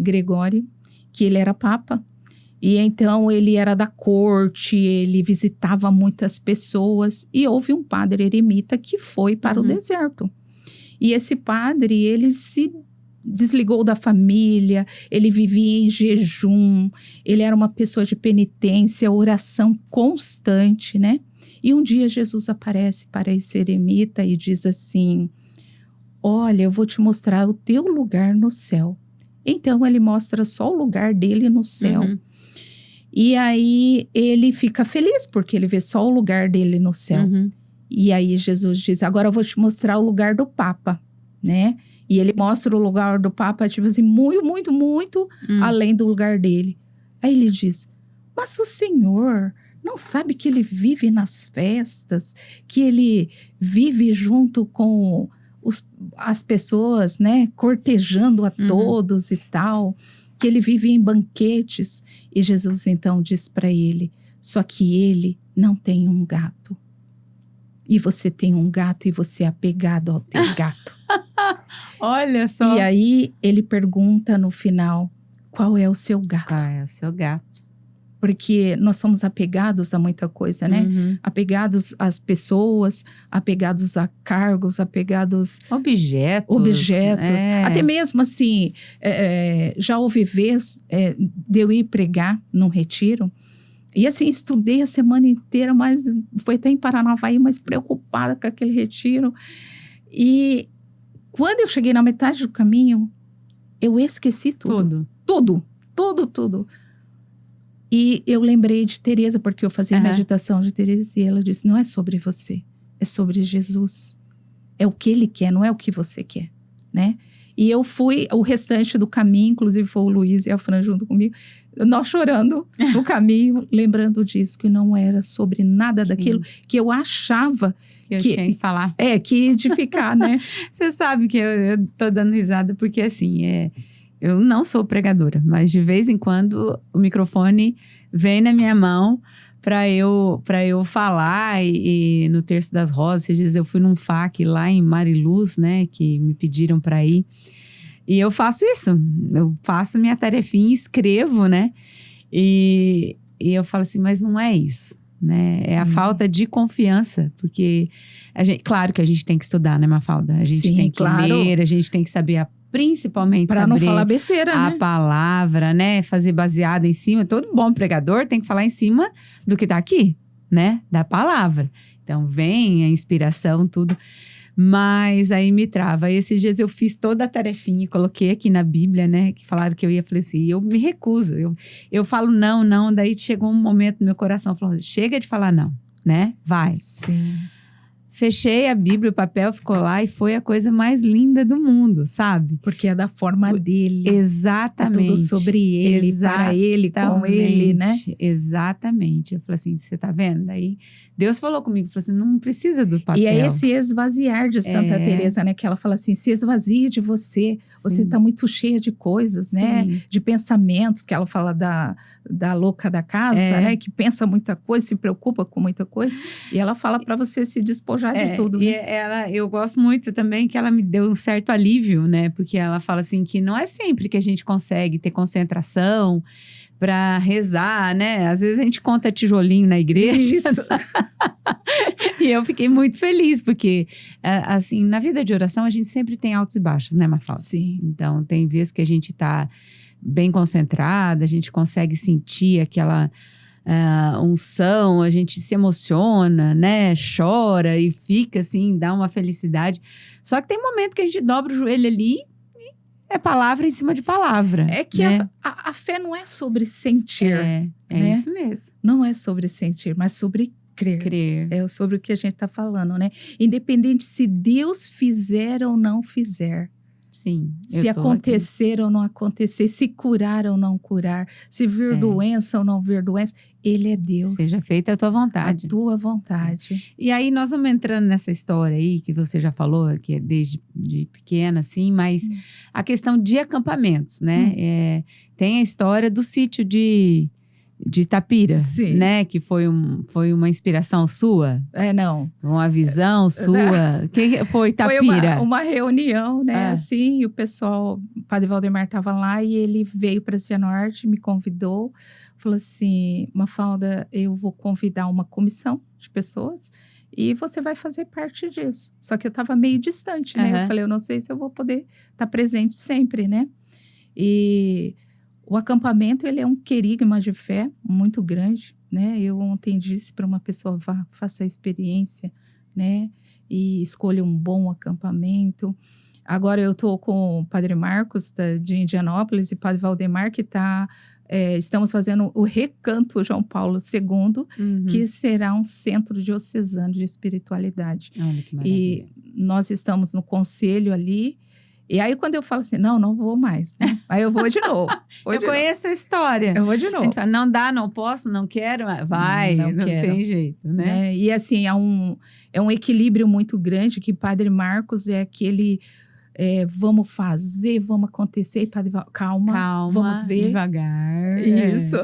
Gregório, que ele era papa. E então ele era da corte, ele visitava muitas pessoas e houve um padre eremita que foi para o deserto. E esse padre, ele se desligou da família, ele vivia em jejum, ele era uma pessoa de penitência, oração constante, né? E um dia Jesus aparece para esse eremita e diz assim, olha, eu vou te mostrar o teu lugar no céu. Então ele mostra só o lugar dele no céu. E aí ele fica feliz, porque ele vê só o lugar dele no céu. E aí Jesus diz, agora eu vou te mostrar o lugar do Papa, né? E ele mostra o lugar do Papa, tipo assim, muito, muito, muito além do lugar dele. Aí ele diz, mas o Senhor não sabe que ele vive nas festas, que ele vive junto com as pessoas, né? Cortejando a todos e tal, que ele vive em banquetes. E Jesus então diz para ele, só que ele não tem um gato. E você tem um gato e você é apegado ao teu gato. Olha só. E aí ele pergunta no final, qual é o seu gato? Qual é o seu gato? Porque nós somos apegados a muita coisa, né? Uhum. Apegados às pessoas, apegados a cargos, apegados... Objetos. Até mesmo assim, já houve vez de eu ir pregar num retiro. E assim, estudei a semana inteira, mas foi até em Paranavaí, mas preocupada com aquele retiro. E quando eu cheguei na metade do caminho, eu esqueci tudo. Tudo. E eu lembrei de Teresa, porque eu fazia meditação de Teresa, e ela disse, não é sobre você, é sobre Jesus. É o que ele quer, não é o que você quer, né? E eu fui, o restante do caminho, inclusive foi o Luiz e a Fran junto comigo, nós chorando no caminho, lembrando disso, que não era sobre nada daquilo que eu achava que eu tinha que falar. Que ia edificar, né? Você sabe que eu tô dando risada, porque assim, eu não sou pregadora, mas de vez em quando o microfone vem na minha mão para eu falar. E no Terço das Rosas, esses dias eu fui num FAQ lá em Mariluz, né, que me pediram para ir. E eu faço isso, eu faço minha tarefinha, escrevo, né, e eu falo assim, mas não é isso, né, é a falta de confiança, porque claro que a gente tem que estudar, né, Mafalda? A gente tem que ler, a gente tem que saber principalmente para não falar besteira, a né? palavra, né? Fazer baseada em cima. Todo bom pregador tem que falar em cima do que tá aqui, né? Da palavra. Então, vem a inspiração, tudo. Mas aí me trava. Esses dias eu fiz toda a tarefinha, coloquei aqui na Bíblia, né? Que falaram que eu ia, falei assim, eu me recuso. Eu falo não. Daí chegou um momento no meu coração, falou, chega de falar não, né? Vai. Sim. Fechei a Bíblia, o papel ficou lá e foi a coisa mais linda do mundo, sabe? Porque é da forma dele. Exatamente. É tudo sobre ele, para ele, com ele, né? Exatamente. Eu falei assim, você tá vendo? Daí Deus falou comigo, falou assim, não precisa do papel. E é esse esvaziar de Santa Teresa, né? Que ela fala assim, se esvazie de você. Sim. Você tá muito cheia de coisas, né? Sim. De pensamentos, que ela fala da louca da casa, né? Que pensa muita coisa, se preocupa com muita coisa. E ela fala para você se despojar de tudo, e né? Eu gosto muito também que ela me deu um certo alívio, né? Porque ela fala assim que não é sempre que a gente consegue ter concentração para rezar, né? Às vezes a gente conta tijolinho na igreja. Isso. E eu fiquei muito feliz, porque assim, na vida de oração a gente sempre tem altos e baixos, né, Mafalda? Sim. Então, tem vezes que a gente tá bem concentrada, a gente consegue sentir aquela unção, a gente se emociona, né? Chora e fica assim, dá uma felicidade. Só que tem momento que a gente dobra o joelho ali e é palavra em cima de palavra. É que né? a fé não é sobre sentir. É né? Isso mesmo. Não é sobre sentir, mas sobre crer. É sobre o que a gente está falando, né? Independente se Deus fizer ou não fizer. Sim. Se acontecer ou não acontecer, se curar ou não curar, se vir doença ou não vir doença, Ele é Deus. Seja feita a tua vontade. A tua vontade. E aí nós vamos entrando nessa história aí, que você já falou, que é desde pequena, assim, mas a questão de acampamentos, né? Tem a história do sítio de Itapira, Sim. né? Que foi uma inspiração sua? Não. Uma visão sua? Que foi Itapira? Foi uma reunião, né? Assim, e o pessoal, o Padre Valdemar estava lá e ele veio para Cianorte, me convidou, falou assim, Mafalda, eu vou convidar uma comissão de pessoas e você vai fazer parte disso. Só que eu estava meio distante, né? Eu falei, eu não sei se eu vou poder estar presente sempre, né? E o acampamento, ele é um querigma de fé muito grande, né? Eu ontem disse para uma pessoa, vá, faça a experiência, né? E escolha um bom acampamento. Agora eu estou com o Padre Marcos de Indianópolis e Padre Valdemar, que estamos fazendo o Recanto João Paulo II, que será um centro diocesano de espiritualidade. Olha que maravilha. E nós estamos no conselho ali. E aí, quando eu falo assim, não vou mais, né? Aí eu vou de novo. Eu conheço a história. Eu vou de novo. A gente fala, não dá, não posso, não quero, vai, não tem jeito, né? E assim, é um equilíbrio muito grande, que Padre Marcos é aquele, vamos fazer, vamos acontecer, Padre, calma, vamos ver. Devagar. Isso.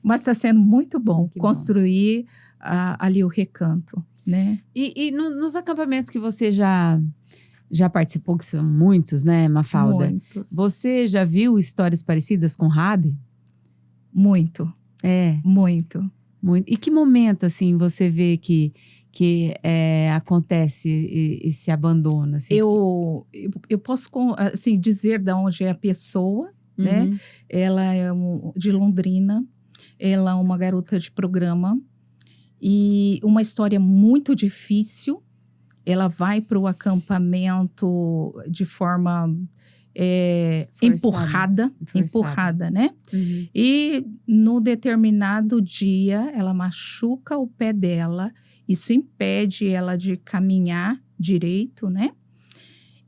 Mas está sendo muito bom construir ali o recanto, né? E nos acampamentos que você já participou, que são muitos, né, Mafalda? Muitos. Você já viu histórias parecidas com Rabi? Muito. Muito. Muito. E que momento, assim, você vê que acontece esse abandono? Assim, Eu posso assim, dizer de onde é a pessoa, né? Uhum. Ela é de Londrina, ela é uma garota de programa e uma história muito difícil. Ela vai para o acampamento de forma empurrada, né? Uhum. E no determinado dia, ela machuca o pé dela, isso impede ela de caminhar direito, né?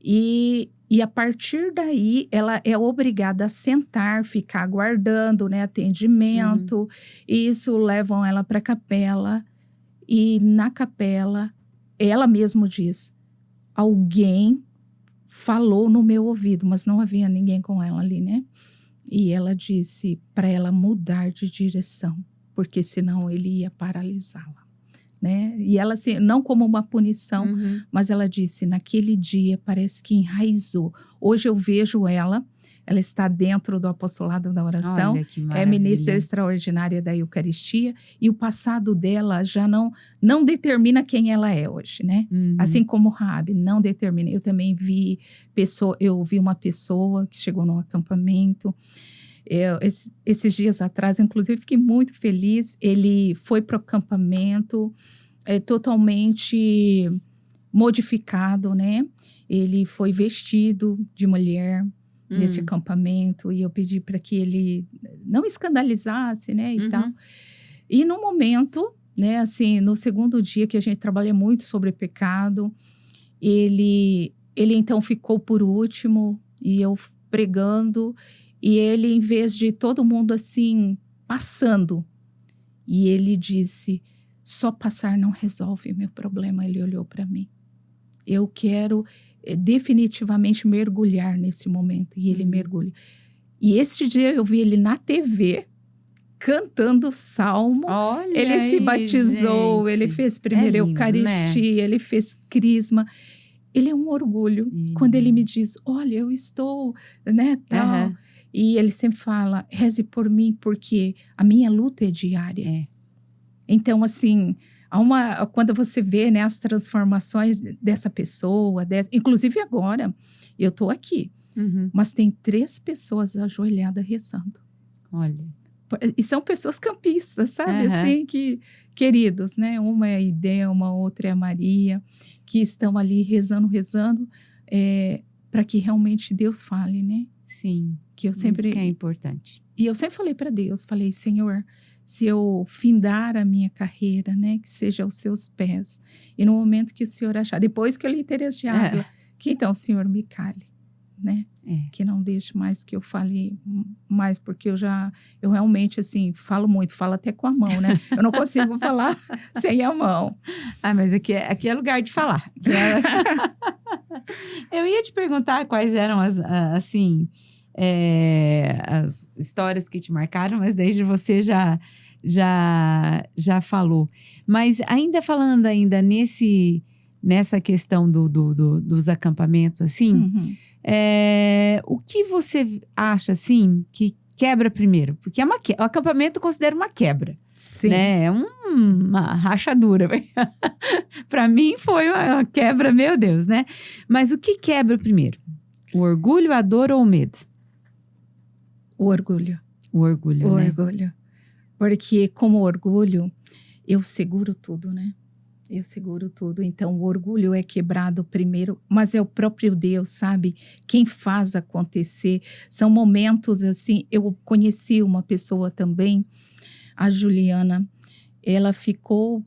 E a partir daí, ela é obrigada a sentar, ficar aguardando, né, atendimento. E isso levam ela para a capela. E na capela, ela mesma diz, alguém falou no meu ouvido, mas não havia ninguém com ela ali, né? E ela disse para ela mudar de direção, porque senão ele ia paralisá-la, né? E ela, assim, não como uma punição, mas ela disse, naquele dia parece que enraizou. Hoje eu vejo ela está dentro do apostolado da oração, Olha que é maravilha. ministra extraordinária da Eucaristia, e o passado dela já não determina quem ela é hoje, né? Assim como Raabe, não determina. Eu também vi uma pessoa que chegou num acampamento, esses dias atrás, inclusive, fiquei muito feliz. Ele foi para o acampamento totalmente modificado, né? Ele foi vestido de mulher nesse acampamento e eu pedi para que ele não escandalizasse, né? E tal. E no momento, né? Assim, no segundo dia que a gente trabalha muito sobre pecado, ele então ficou por último e eu pregando. E ele, em vez de todo mundo assim, passando, e ele disse, só passar não resolve meu problema. Ele olhou para mim. Eu quero definitivamente mergulhar nesse momento. E ele mergulha. E este dia eu vi ele na TV, cantando salmo. Olha ele se batizou, gente. ele fez primeiro lindo, Eucaristia, né? ele fez crisma. Ele é um orgulho. Quando ele me diz, olha, eu estou, né, tal... E ele sempre fala, reze por mim, porque a minha luta é diária. Então, assim, quando você vê, né, as transformações dessa pessoa, inclusive agora, eu estou aqui, mas tem 3 pessoas ajoelhadas rezando. Olha. E são pessoas campistas, sabe? Assim, queridos, né? Uma é a Ideia, uma outra é a Maria, que estão ali rezando, para que realmente Deus fale, né? Sim, que eu sempre... isso que é importante. E eu sempre falei para Deus, falei, Senhor, se eu findar a minha carreira, né, que seja aos seus pés. E no momento que o Senhor achar, depois que eu li Teresa de Ávila, que então o Senhor me cale, né? Que não deixe mais que eu fale mais, porque eu realmente, assim, falo muito, falo até com a mão, né? Eu não consigo falar sem a mão. Mas aqui é lugar de falar. Eu ia te perguntar quais eram assim, as histórias que te marcaram, mas desde você já falou. Mas ainda falando nessa questão dos acampamentos, assim, o que você acha, assim, que quebra primeiro? Porque o acampamento eu considero uma quebra. Sim. Né? É uma rachadura. Para mim foi uma quebra, meu Deus, né? Mas o que quebra primeiro? O orgulho, a dor ou o medo? O orgulho. O orgulho, né? Orgulho. Porque como orgulho, eu seguro tudo, né? Eu seguro tudo. Então, o orgulho é quebrado primeiro, mas é o próprio Deus, sabe? Quem faz acontecer. São momentos assim. Eu conheci uma pessoa também, a Juliana. Ela ficou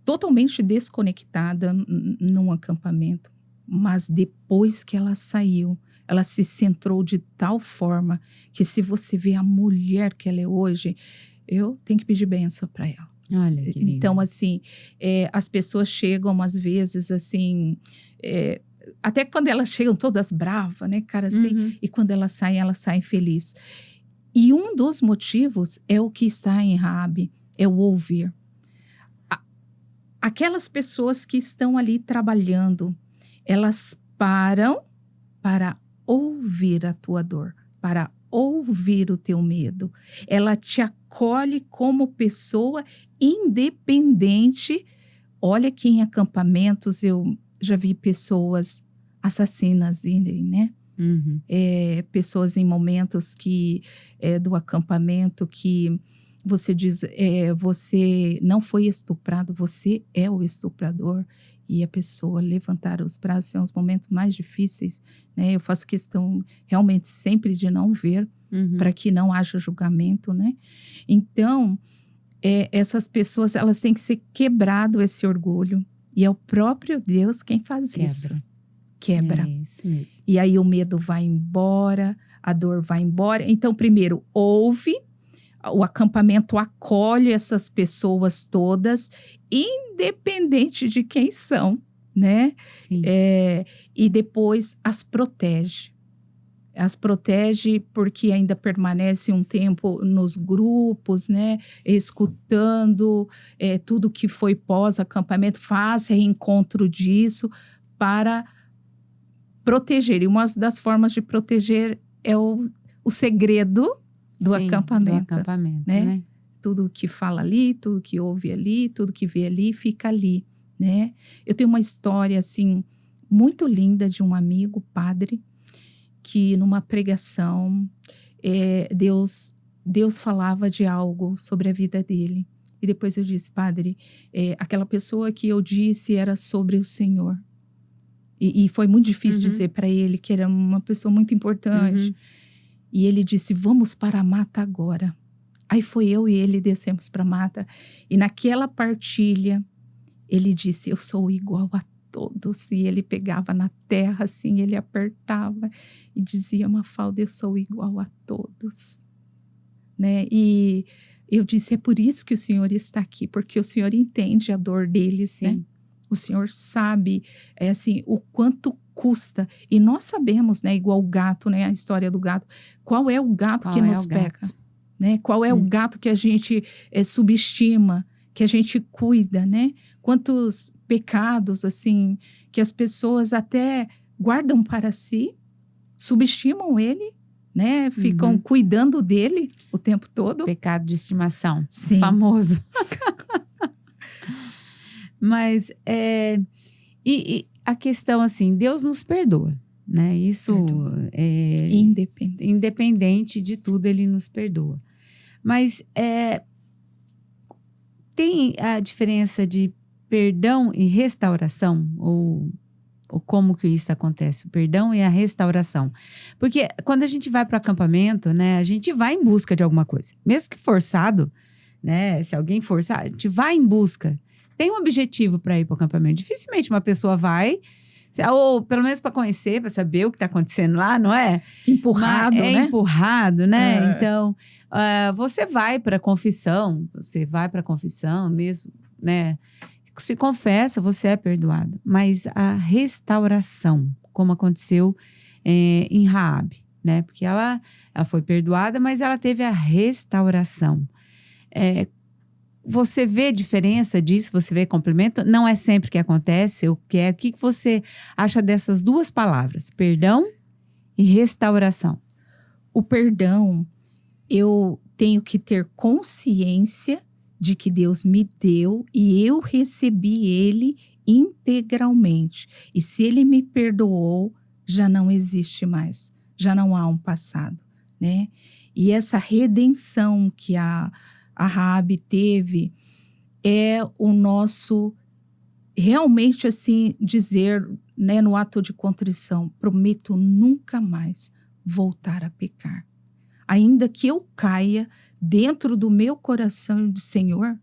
totalmente desconectada num acampamento, mas depois que ela saiu, ela se centrou de tal forma que, se você vê a mulher que ela é hoje, eu tenho que pedir bênção para ela. Olha que lindo. Então, assim, as pessoas chegam às vezes assim, até quando elas chegam todas bravas, né, cara, assim, e quando elas saem felizes. E um dos motivos é o que está em Raabe, é o ouvir. Aquelas pessoas que estão ali trabalhando, elas param para ouvir a tua dor, para ouvir o teu medo. Ela te acolhe como pessoa independente. Olha que em acampamentos eu já vi pessoas assassinas irem, né? Uhum. Pessoas em momentos do acampamento que você diz, você não foi estuprado, você é o estuprador. E a pessoa levantar os braços são os momentos mais difíceis, né? Eu faço questão realmente sempre de não ver, para que não haja julgamento, né? Então, essas pessoas, elas têm que ser quebrado esse orgulho. E é o próprio Deus quem faz isso. Quebra. É isso mesmo. E aí o medo vai embora, a dor vai embora. Então, primeiro, ouve, o acampamento acolhe essas pessoas todas, independente de quem são, né? Sim. E depois as protege. As protege porque ainda permanece um tempo nos grupos, né? Escutando tudo que foi pós-acampamento, faz reencontro disso para proteger. E uma das formas de proteger é o segredo do acampamento. Do acampamento, né? né? Tudo que fala ali, tudo que ouve ali, tudo que vê ali, fica ali, né? Eu tenho uma história, assim, muito linda de um amigo, padre, que numa pregação, Deus falava de algo sobre a vida dele. E depois eu disse, padre, aquela pessoa que eu disse era sobre o Senhor. E foi muito difícil dizer para ele que era uma pessoa muito importante. E ele disse, vamos para a mata agora. Aí foi eu e ele descemos para a mata. E naquela partilha, ele disse, eu sou igual a todos. E ele pegava na terra assim, ele apertava e dizia, Mafalda, eu sou igual a todos. Né? E eu disse, é por isso que o Senhor está aqui, porque o Senhor entende a dor deles, Sim. né? O Senhor sabe, assim, o quanto custa. E nós sabemos, né, igual o gato, né, a história do gato. Qual é o gato que nos pega? Né? Qual é o gato que a gente subestima, que a gente cuida, né? Quantos pecados, assim, que as pessoas até guardam para si, subestimam ele, né? Ficam cuidando dele o tempo todo. Pecado de estimação. Sim. Famoso. Mas, e a questão assim, Deus nos perdoa, né? Isso é independente de tudo, Ele nos perdoa. Mas tem a diferença de perdão e restauração? Ou como que isso acontece? O perdão e a restauração. Porque quando a gente vai para o acampamento, né? A gente vai em busca de alguma coisa. Mesmo que forçado, né? Se alguém forçar, a gente vai em busca. Tem um objetivo para ir para o acampamento. Dificilmente uma pessoa vai, ou pelo menos para conhecer, para saber o que está acontecendo lá, não é? Empurrado, né? Empurrado, né? Então, você vai para a confissão, mesmo, né? Se confessa, você é perdoado. Mas a restauração, como aconteceu em Raabe, né? Porque ela foi perdoada, mas ela teve a restauração. Você vê diferença disso? Você vê complemento? Não é sempre que acontece. O que você acha dessas duas palavras? Perdão e restauração. O perdão, eu tenho que ter consciência de que Deus me deu e eu recebi ele integralmente. E se ele me perdoou, já não existe mais. Já não há um passado, né? E essa redenção que a Raabe teve é o nosso, realmente assim, dizer, né, no ato de contrição, prometo nunca mais voltar a pecar. Ainda que eu caia dentro do meu coração de Senhor,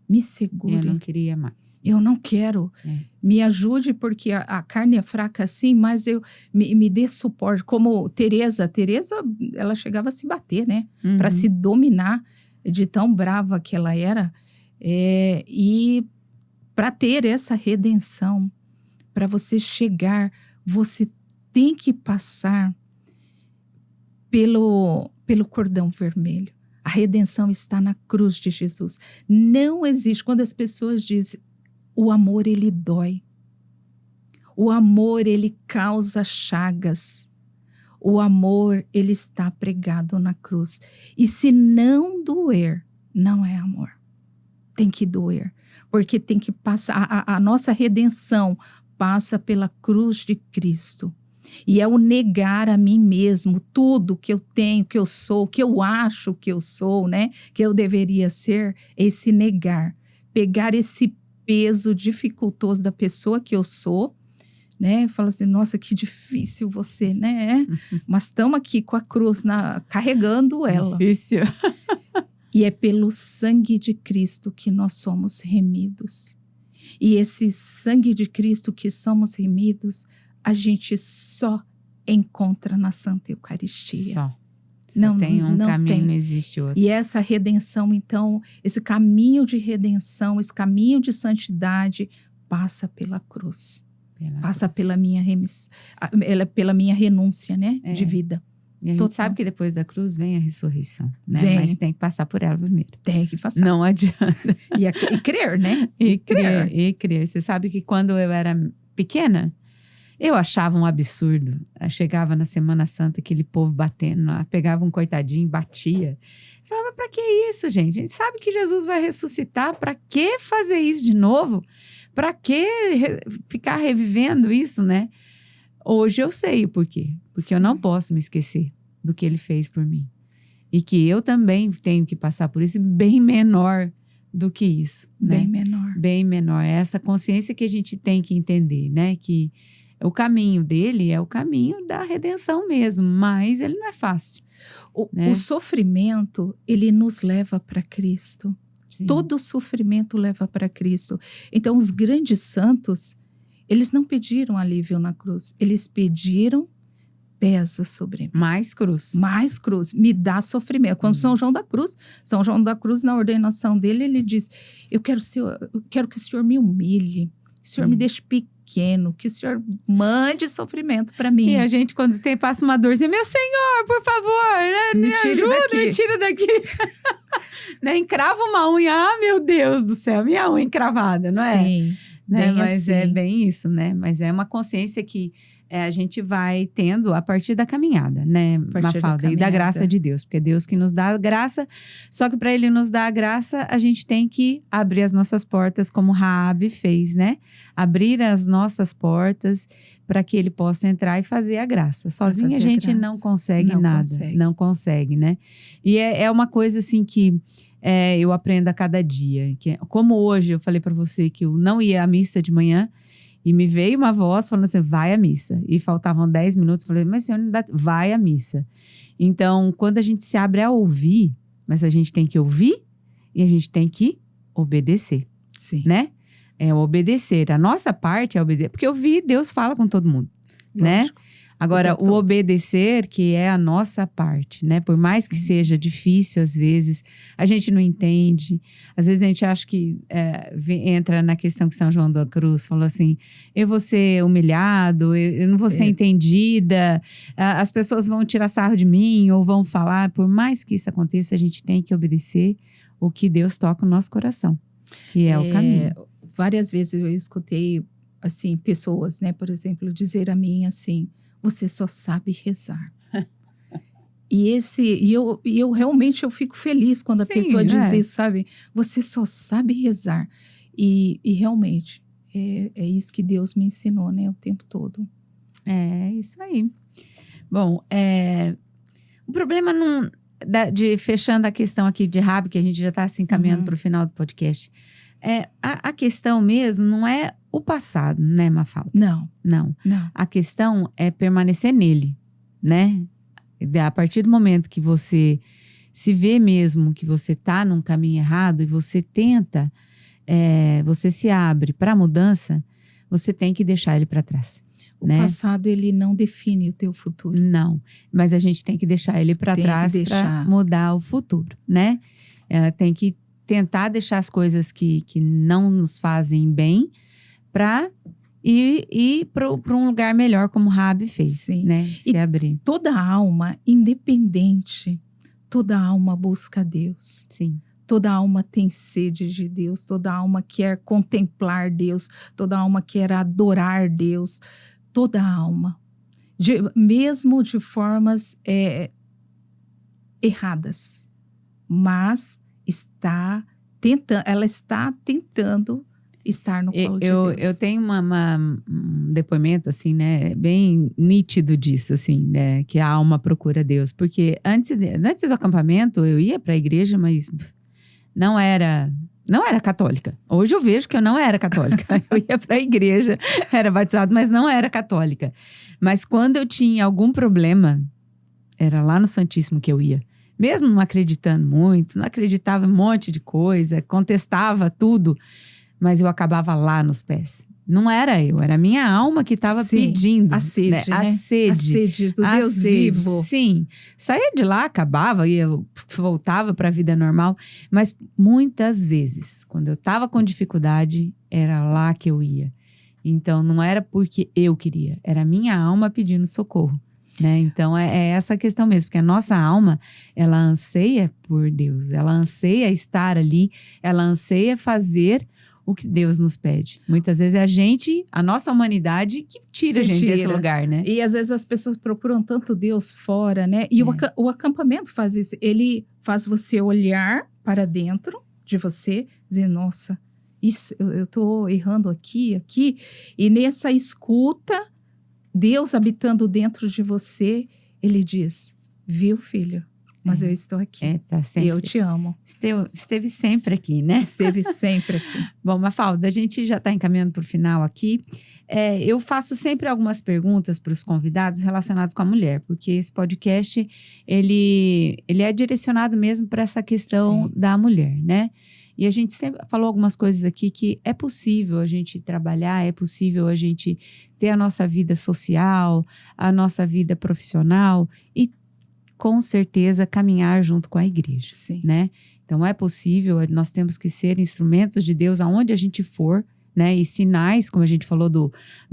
me segure. Eu não queria mais. Eu não quero. Me ajude, porque a carne é fraca assim, mas me dê suporte. Como Teresa, ela chegava a se bater, né? Para se dominar de tão brava que ela era. E para ter essa redenção, para você chegar, você tem que passar pelo cordão vermelho. A redenção está na cruz de Jesus. Não existe, quando as pessoas dizem, o amor ele dói. O amor ele causa chagas. O amor, ele está pregado na cruz. E se não doer, não é amor. Tem que doer. Porque tem que passar, a nossa redenção passa pela cruz de Cristo. E é o negar a mim mesmo, tudo que eu tenho, que eu sou, que eu acho que eu sou, né? Que eu deveria ser, esse negar. Pegar esse peso dificultoso da pessoa que eu sou, né? Fala assim, nossa, que difícil você, né? Mas estamos aqui com a cruz, carregando ela. Difícil. E é pelo sangue de Cristo que nós somos remidos. E esse sangue de Cristo que somos remidos, a gente só encontra na Santa Eucaristia. Só Não tem um caminho, tem. não existe outro. E essa redenção, então, esse caminho de redenção, esse caminho de santidade, passa pela cruz. Passa pela minha pela minha renúncia, né, de vida. E a gente sabe que depois da cruz vem a ressurreição, né? Mas tem que passar por ela primeiro. Tem que passar. Não adianta. E crer, né? E crer. Você sabe que quando eu era pequena, eu achava um absurdo. Eu chegava na Semana Santa, aquele povo batendo, pegava um coitadinho, batia. Eu falava, pra que isso, gente? A gente sabe que Jesus vai ressuscitar, pra que fazer isso de novo? Pra que ficar revivendo isso, né? Hoje eu sei o porquê. Porque eu não posso me esquecer do que ele fez por mim. E que eu também tenho que passar por isso bem menor do que isso. Bem né? menor. Bem menor. É essa consciência que a gente tem que entender, né? Que o caminho dele é o caminho da redenção mesmo, mas ele não é fácil. O sofrimento, ele nos leva para Cristo. Sim. Todo sofrimento leva para Cristo. Então, os grandes santos, eles não pediram alívio na cruz. Eles pediram, pesa sobre mim. Mais cruz. Mais cruz. Me dá sofrimento. Quando São João da Cruz, na ordenação dele, ele diz, eu quero que o Senhor me humilhe. Que o Senhor me deixe pequeno. Que o Senhor mande sofrimento para mim. E a gente, quando passa uma dorzinha, meu Senhor, por favor, né, me ajuda, me tira daqui. Né? Encrava uma unha. Ah, meu Deus do céu, minha unha encravada, não é? Sim. Né? Mas assim. é bem isso, né? Mas é uma consciência que a gente vai tendo a partir da caminhada, né, Mafalda? E da graça de Deus, porque é Deus que nos dá a graça, só que para Ele nos dar a graça, a gente tem que abrir as nossas portas, como Raabe fez, né? Abrir as nossas portas para que Ele possa entrar e fazer a graça. Sozinha a gente não consegue nada, não consegue, né? E é uma coisa assim que eu aprendo a cada dia. Como hoje eu falei para você que eu não ia à missa de manhã, e me veio uma voz falando assim, vai à missa. E faltavam 10 minutos, eu falei, mas senhor, vai à missa. Então, quando a gente se abre a ouvir, mas a gente tem que ouvir e a gente tem que obedecer. Sim. Né? É obedecer. A nossa parte é obedecer. Porque ouvir, Deus fala com todo mundo. Lógico. Né? Agora, o obedecer, que é a nossa parte, né? Por mais que seja difícil, às vezes, a gente não entende. Às vezes a gente acha que entra na questão que São João da Cruz falou assim, eu vou ser humilhado, eu não vou ser entendida, as pessoas vão tirar sarro de mim ou vão falar. Por mais que isso aconteça, a gente tem que obedecer o que Deus toca no nosso coração, que é o caminho. Várias vezes eu escutei, assim, pessoas, né, por exemplo, dizer a mim assim, você só sabe rezar. E eu realmente eu fico feliz quando a pessoa diz isso, sabe? Você só sabe rezar. E realmente, é isso que Deus me ensinou, né? O tempo todo. É isso aí. Bom, o problema fechando a questão aqui de Raabe, que a gente já está assim caminhando para o final do podcast, a questão mesmo não é o passado, né, Mafalda? Não. A questão é permanecer nele, né? A partir do momento que você se vê mesmo que você está num caminho errado e você tenta, você se abre para a mudança, você tem que deixar ele para trás. O passado, ele não define o teu futuro. Não, mas a gente tem que deixar ele para trás para mudar o futuro, né? Tem que tentar deixar as coisas que não nos fazem bem para ir para um lugar melhor, como Raabe fez. Sim. Né? Se abrir. Toda alma, independente, toda alma busca Deus. Sim. Toda alma tem sede de Deus, toda alma quer contemplar Deus, toda alma quer adorar Deus, toda alma. mesmo de formas erradas, mas ela está tentando estar no colo de Deus. Eu tenho um depoimento, assim, né, bem nítido disso, assim, né, que a alma procura Deus. Porque antes do acampamento, eu ia para a igreja, mas não era católica. Hoje eu vejo que eu não era católica. Eu ia para a igreja, era batizado, mas não era católica. Mas quando eu tinha algum problema, era lá no Santíssimo que eu ia. Mesmo não acreditando muito, não acreditava em um monte de coisa, contestava tudo, mas eu acabava lá nos pés. Não era eu, era a minha alma que estava pedindo. A sede, né? A sede do Deus vivo. Sim. Saía de lá, acabava, e eu voltava para a vida normal. Mas muitas vezes, quando eu estava com dificuldade, era lá que eu ia. Então, não era porque eu queria, era a minha alma pedindo socorro. Né? Então, é essa questão mesmo, porque a nossa alma, ela anseia por Deus, ela anseia estar ali, ela anseia fazer o que Deus nos pede. Muitas vezes é a nossa humanidade, que tira a gente desse lugar, né? E às vezes as pessoas procuram tanto Deus fora, né? E o acampamento faz isso, ele faz você olhar para dentro de você, dizer, nossa, isso, eu estou errando aqui, e nessa escuta, Deus habitando dentro de você, ele diz, viu, filho? Mas eu estou aqui. Tá sempre. E eu te amo. Esteve sempre aqui, né? Esteve sempre aqui. Bom, Mafalda, a gente já está encaminhando para o final aqui. Eu faço sempre algumas perguntas para os convidados relacionadas com a mulher, porque esse podcast, ele é direcionado mesmo para essa questão da mulher, né? E a gente sempre falou algumas coisas aqui que é possível a gente trabalhar, é possível a gente ter a nossa vida social, a nossa vida profissional e, com certeza, caminhar junto com a igreja, né? Então, é possível, nós temos que ser instrumentos de Deus aonde a gente for, né? E sinais, como a gente falou do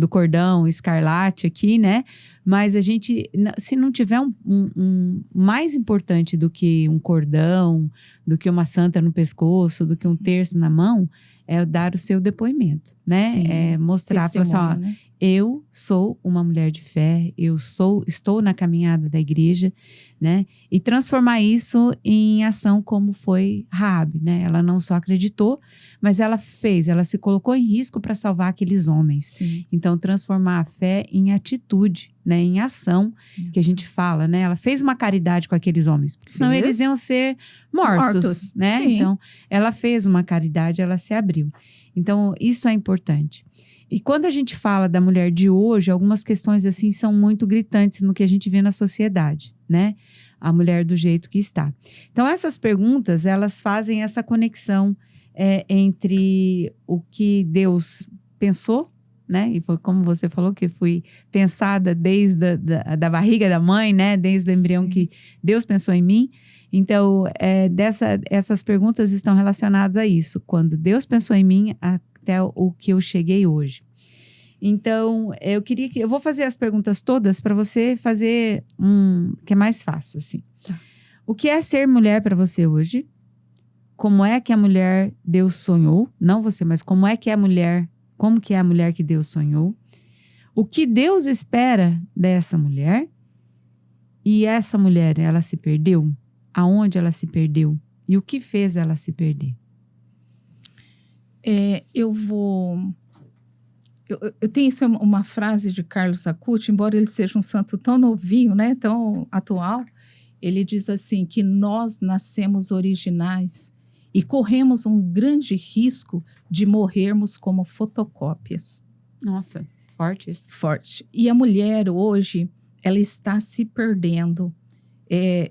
cordão escarlate aqui, né? Mas a gente, se não tiver um mais importante do que um cordão, do que uma santa no pescoço, do que um terço na mão, é dar o seu depoimento, né? Sim, é mostrar para você, ó, né? Eu sou uma mulher de fé, estou na caminhada da igreja, né? E transformar isso em ação como foi Raabe, né? Ela não só acreditou, mas ela se colocou em risco para salvar aqueles homens. Sim. Então, transformar a fé em atitude, né? Em ação, que a gente fala, né? Ela fez uma caridade com aqueles homens, porque senão eles iam ser mortos, né? Sim. Então, ela fez uma caridade, ela se abriu. Então, isso é importante. E quando a gente fala da mulher de hoje, algumas questões assim são muito gritantes no que a gente vê na sociedade, né? A mulher do jeito que está. Então, essas perguntas, elas fazem essa conexão entre o que Deus pensou, né? E foi como você falou, que foi pensada desde da barriga da mãe, né? Desde o embrião que Deus pensou em mim. Então, essas perguntas estão relacionadas a isso. Quando Deus pensou em mim, até o que eu cheguei hoje. Então, eu vou fazer as perguntas todas para você fazer que é mais fácil, assim. Tá. O que é ser mulher para você hoje? Como é que a mulher Deus sonhou? Não você, mas como que é a mulher que Deus sonhou? O que Deus espera dessa mulher? E essa mulher, ela se perdeu? Aonde ela se perdeu? E o que fez ela se perder? Eu tenho uma frase de Carlos Acuti, embora ele seja um santo tão novinho, né, tão atual, ele diz assim, que nós nascemos originais e corremos um grande risco de morrermos como fotocópias. Nossa, forte isso. Forte. E a mulher hoje, ela está se perdendo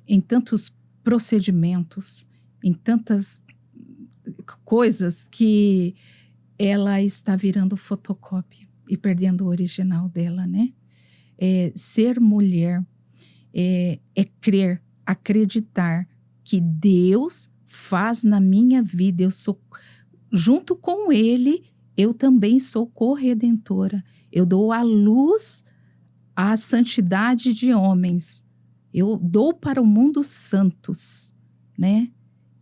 em tantos procedimentos, em tantas coisas que ela está virando fotocópia e perdendo o original dela, né? Ser mulher é crer, acreditar que Deus faz na minha vida. Eu sou, junto com Ele, eu também sou corredentora. Eu dou a luz à santidade de homens. Eu dou para o mundo santos, né?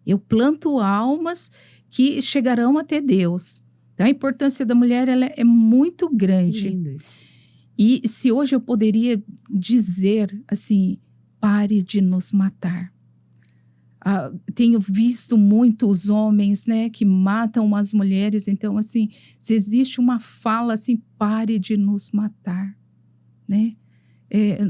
Eu planto almas que chegarão até Deus. Então, a importância da mulher ela é muito grande. Lindo isso. E se hoje eu poderia dizer assim, pare de nos matar. Tenho visto muitos homens, né, que matam as mulheres. Então, assim, se existe uma fala assim, pare de nos matar, né?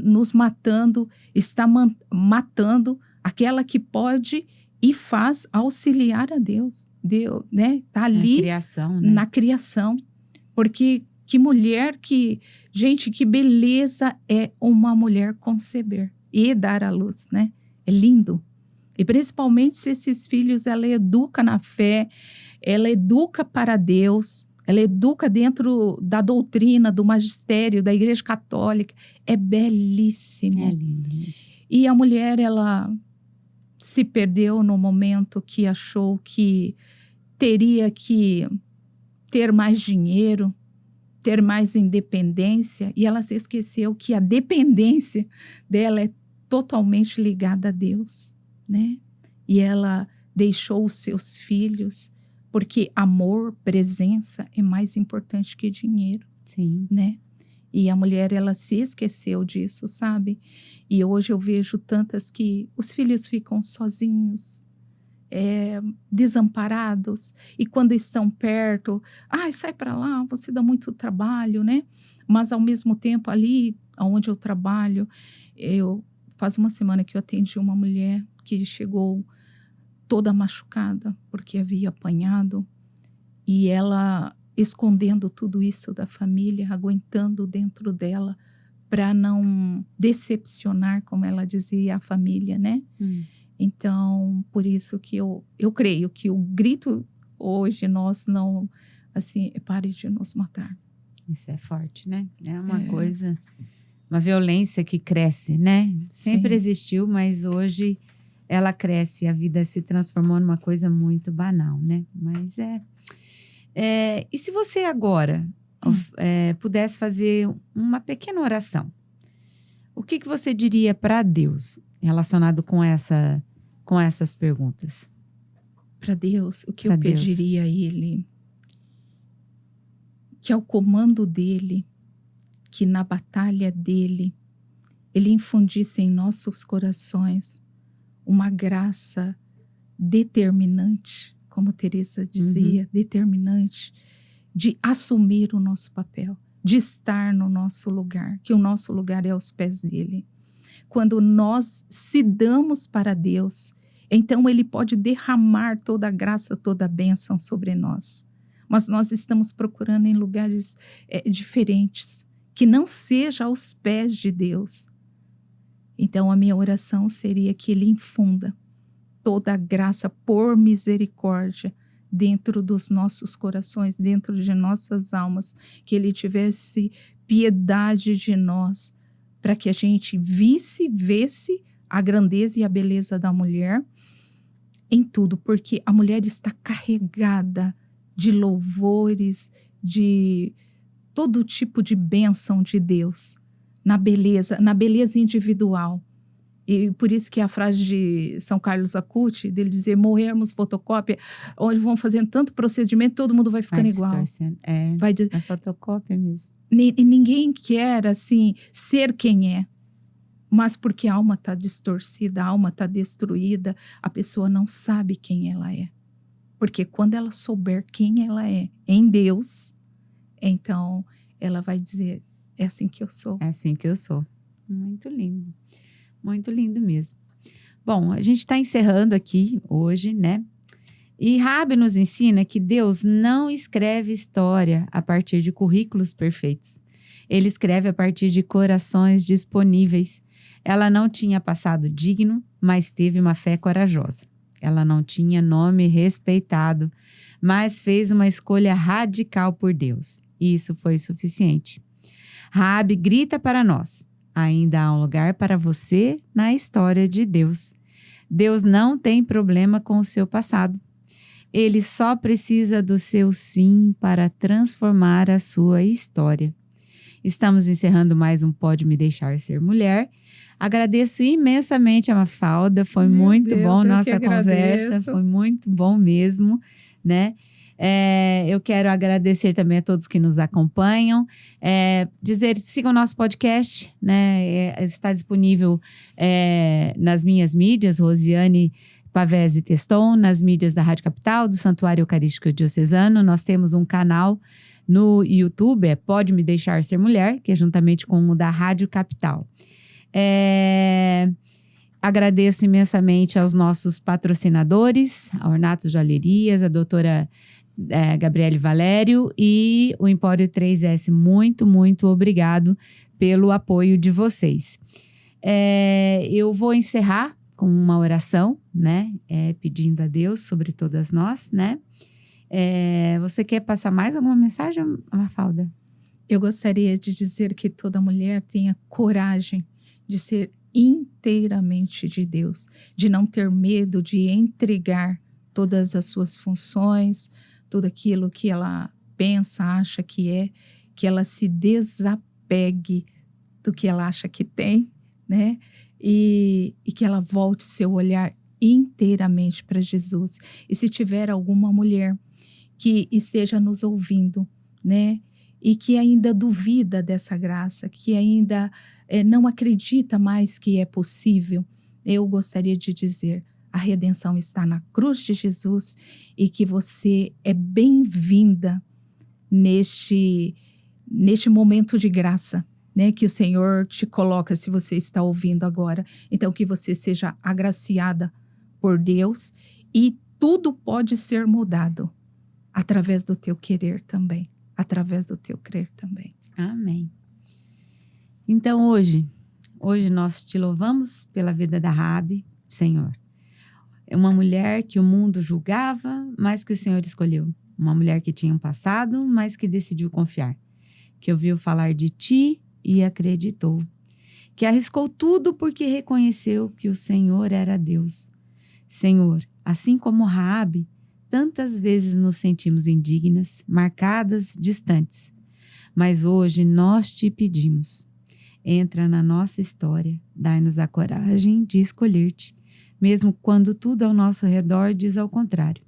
Nos matando, está matando aquela que pode e faz auxiliar a Deus. Deus, né? Está ali Na criação, né? na criação. Porque que mulher, gente, que beleza é uma mulher conceber e dar à luz, né? É lindo. E principalmente se esses filhos ela educa na fé, ela educa para Deus, ela educa dentro da doutrina, do magistério, da Igreja Católica. É belíssimo. É lindo mesmo. E a mulher, ela se perdeu no momento que achou que teria que ter mais dinheiro, ter mais independência, e ela se esqueceu que a dependência dela é totalmente ligada a Deus, né? E ela deixou os seus filhos, porque amor, presença é mais importante que dinheiro. Sim. Né? E a mulher, ela se esqueceu disso, sabe? E hoje eu vejo tantas que os filhos ficam sozinhos, desamparados, e quando estão perto, sai para lá, você dá muito trabalho, né? Mas ao mesmo tempo ali onde eu trabalho, faz uma semana que eu atendi uma mulher que chegou toda machucada porque havia apanhado, e ela escondendo tudo isso da família, aguentando dentro dela para não decepcionar, como ela dizia, a família, né? Então, por isso que eu creio que o grito hoje nós não, assim, pare de nos matar. Isso é forte, né? É uma coisa, uma violência que cresce, né? Sempre existiu, mas hoje ela cresce, a vida se transformou numa coisa muito banal, né? Mas e se você agora pudesse fazer uma pequena oração, o que você diria para Deus relacionado com essas perguntas? Para Deus, o que eu pediria a Ele? Que ao comando dEle, que na batalha dEle, Ele infundisse em nossos corações uma graça determinante, como Teresa dizia, determinante, de assumir o nosso papel, de estar no nosso lugar, que o nosso lugar é aos pés dEle. Quando nós se damos para Deus, então Ele pode derramar toda a graça, toda a bênção sobre nós. Mas nós estamos procurando em lugares diferentes, que não seja aos pés de Deus. Então a minha oração seria que Ele infunda toda a graça por misericórdia dentro dos nossos corações, dentro de nossas almas, que Ele tivesse piedade de nós, para que a gente visse a grandeza e a beleza da mulher em tudo, porque a mulher está carregada de louvores, de todo tipo de bênção de Deus, na beleza individual. E por isso que a frase de São Carlos Acutis, dele dizer, morrermos fotocópia, onde vão fazendo tanto procedimento, todo mundo vai ficando igual. É fotocópia mesmo. Ninguém quer, assim, ser quem é. Mas porque a alma está distorcida, a alma está destruída, a pessoa não sabe quem ela é. Porque quando ela souber quem ela é em Deus, então ela vai dizer, é assim que eu sou. É assim que eu sou. Muito lindo. Muito lindo mesmo. Bom, a gente está encerrando aqui hoje, né? E Raabe nos ensina que Deus não escreve história a partir de currículos perfeitos. Ele escreve a partir de corações disponíveis. Ela não tinha passado digno, mas teve uma fé corajosa. Ela não tinha nome respeitado, mas fez uma escolha radical por Deus. E isso foi suficiente. Raabe grita para nós. Ainda há um lugar para você na história de Deus. Deus não tem problema com o seu passado. Ele só precisa do seu sim para transformar a sua história. Estamos encerrando mais um Pode Me Deixar Ser Mulher. Agradeço imensamente a Mafalda, foi muito bom nossa conversa, foi muito bom mesmo, né? Eu quero agradecer também a todos que nos acompanham. Dizer, sigam o nosso podcast, né? Está disponível nas minhas mídias, Rosiane Pavese Teston, nas mídias da Rádio Capital, do Santuário Eucarístico Diocesano. Nós temos um canal no YouTube, Pode Me Deixar Ser Mulher, que é juntamente com o da Rádio Capital. Agradeço imensamente aos nossos patrocinadores, a Ornato Joalherias, a doutora Gabriele Valério e o Empório 3S. Muito, muito obrigado pelo apoio de vocês. Eu vou encerrar com uma oração, né? Pedindo a Deus sobre todas nós, né? Você quer passar mais alguma mensagem, Mafalda? Eu gostaria de dizer que toda mulher tenha coragem de ser inteiramente de Deus, de não ter medo de entregar todas as suas funções, tudo aquilo que ela pensa, acha que ela se desapegue do que ela acha que tem, né? E que ela volte seu olhar inteiramente para Jesus. E se tiver alguma mulher que esteja nos ouvindo, né? E que ainda duvida dessa graça, que ainda não acredita mais que é possível, eu gostaria de dizer, a redenção está na cruz de Jesus e que você é bem-vinda neste momento de graça, né, que o Senhor te coloca se você está ouvindo agora. Então, que você seja agraciada por Deus e tudo pode ser mudado através do teu querer também, através do teu crer também. Amém. Então, hoje nós te louvamos pela vida da Raabe, Senhor. É uma mulher que o mundo julgava, mas que o Senhor escolheu. Uma mulher que tinha um passado, mas que decidiu confiar. Que ouviu falar de ti e acreditou. Que arriscou tudo porque reconheceu que o Senhor era Deus. Senhor, assim como Raabe, tantas vezes nos sentimos indignas, marcadas, distantes. Mas hoje nós te pedimos. Entra na nossa história, dai-nos a coragem de escolher-te, mesmo quando tudo ao nosso redor diz ao contrário.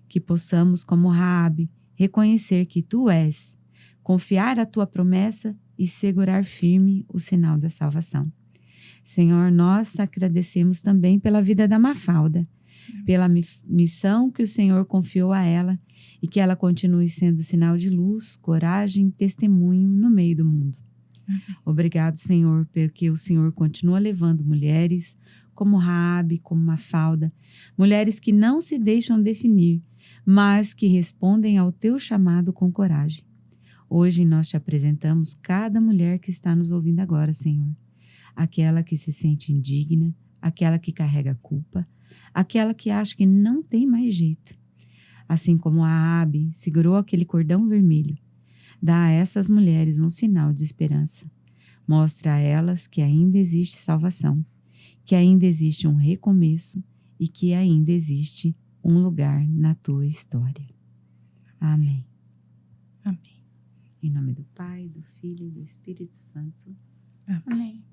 Que possamos, como Raabe, reconhecer que tu és, confiar a tua promessa e segurar firme o sinal da salvação. Senhor, nós agradecemos também pela vida da Mafalda, pela missão que o Senhor confiou a ela e que ela continue sendo sinal de luz, coragem e testemunho no meio do mundo. Obrigado, Senhor, porque o Senhor continua levando mulheres como Raabe, como Mafalda, mulheres que não se deixam definir, mas que respondem ao teu chamado com coragem. Hoje nós te apresentamos cada mulher que está nos ouvindo agora, Senhor. Aquela que se sente indigna, aquela que carrega culpa, aquela que acha que não tem mais jeito. Assim como a Raabe segurou aquele cordão vermelho, dá a essas mulheres um sinal de esperança. Mostra a elas que ainda existe salvação, que ainda existe um recomeço e que ainda existe um lugar na tua história. Amém. Amém. Em nome do Pai, do Filho e do Espírito Santo. Amém.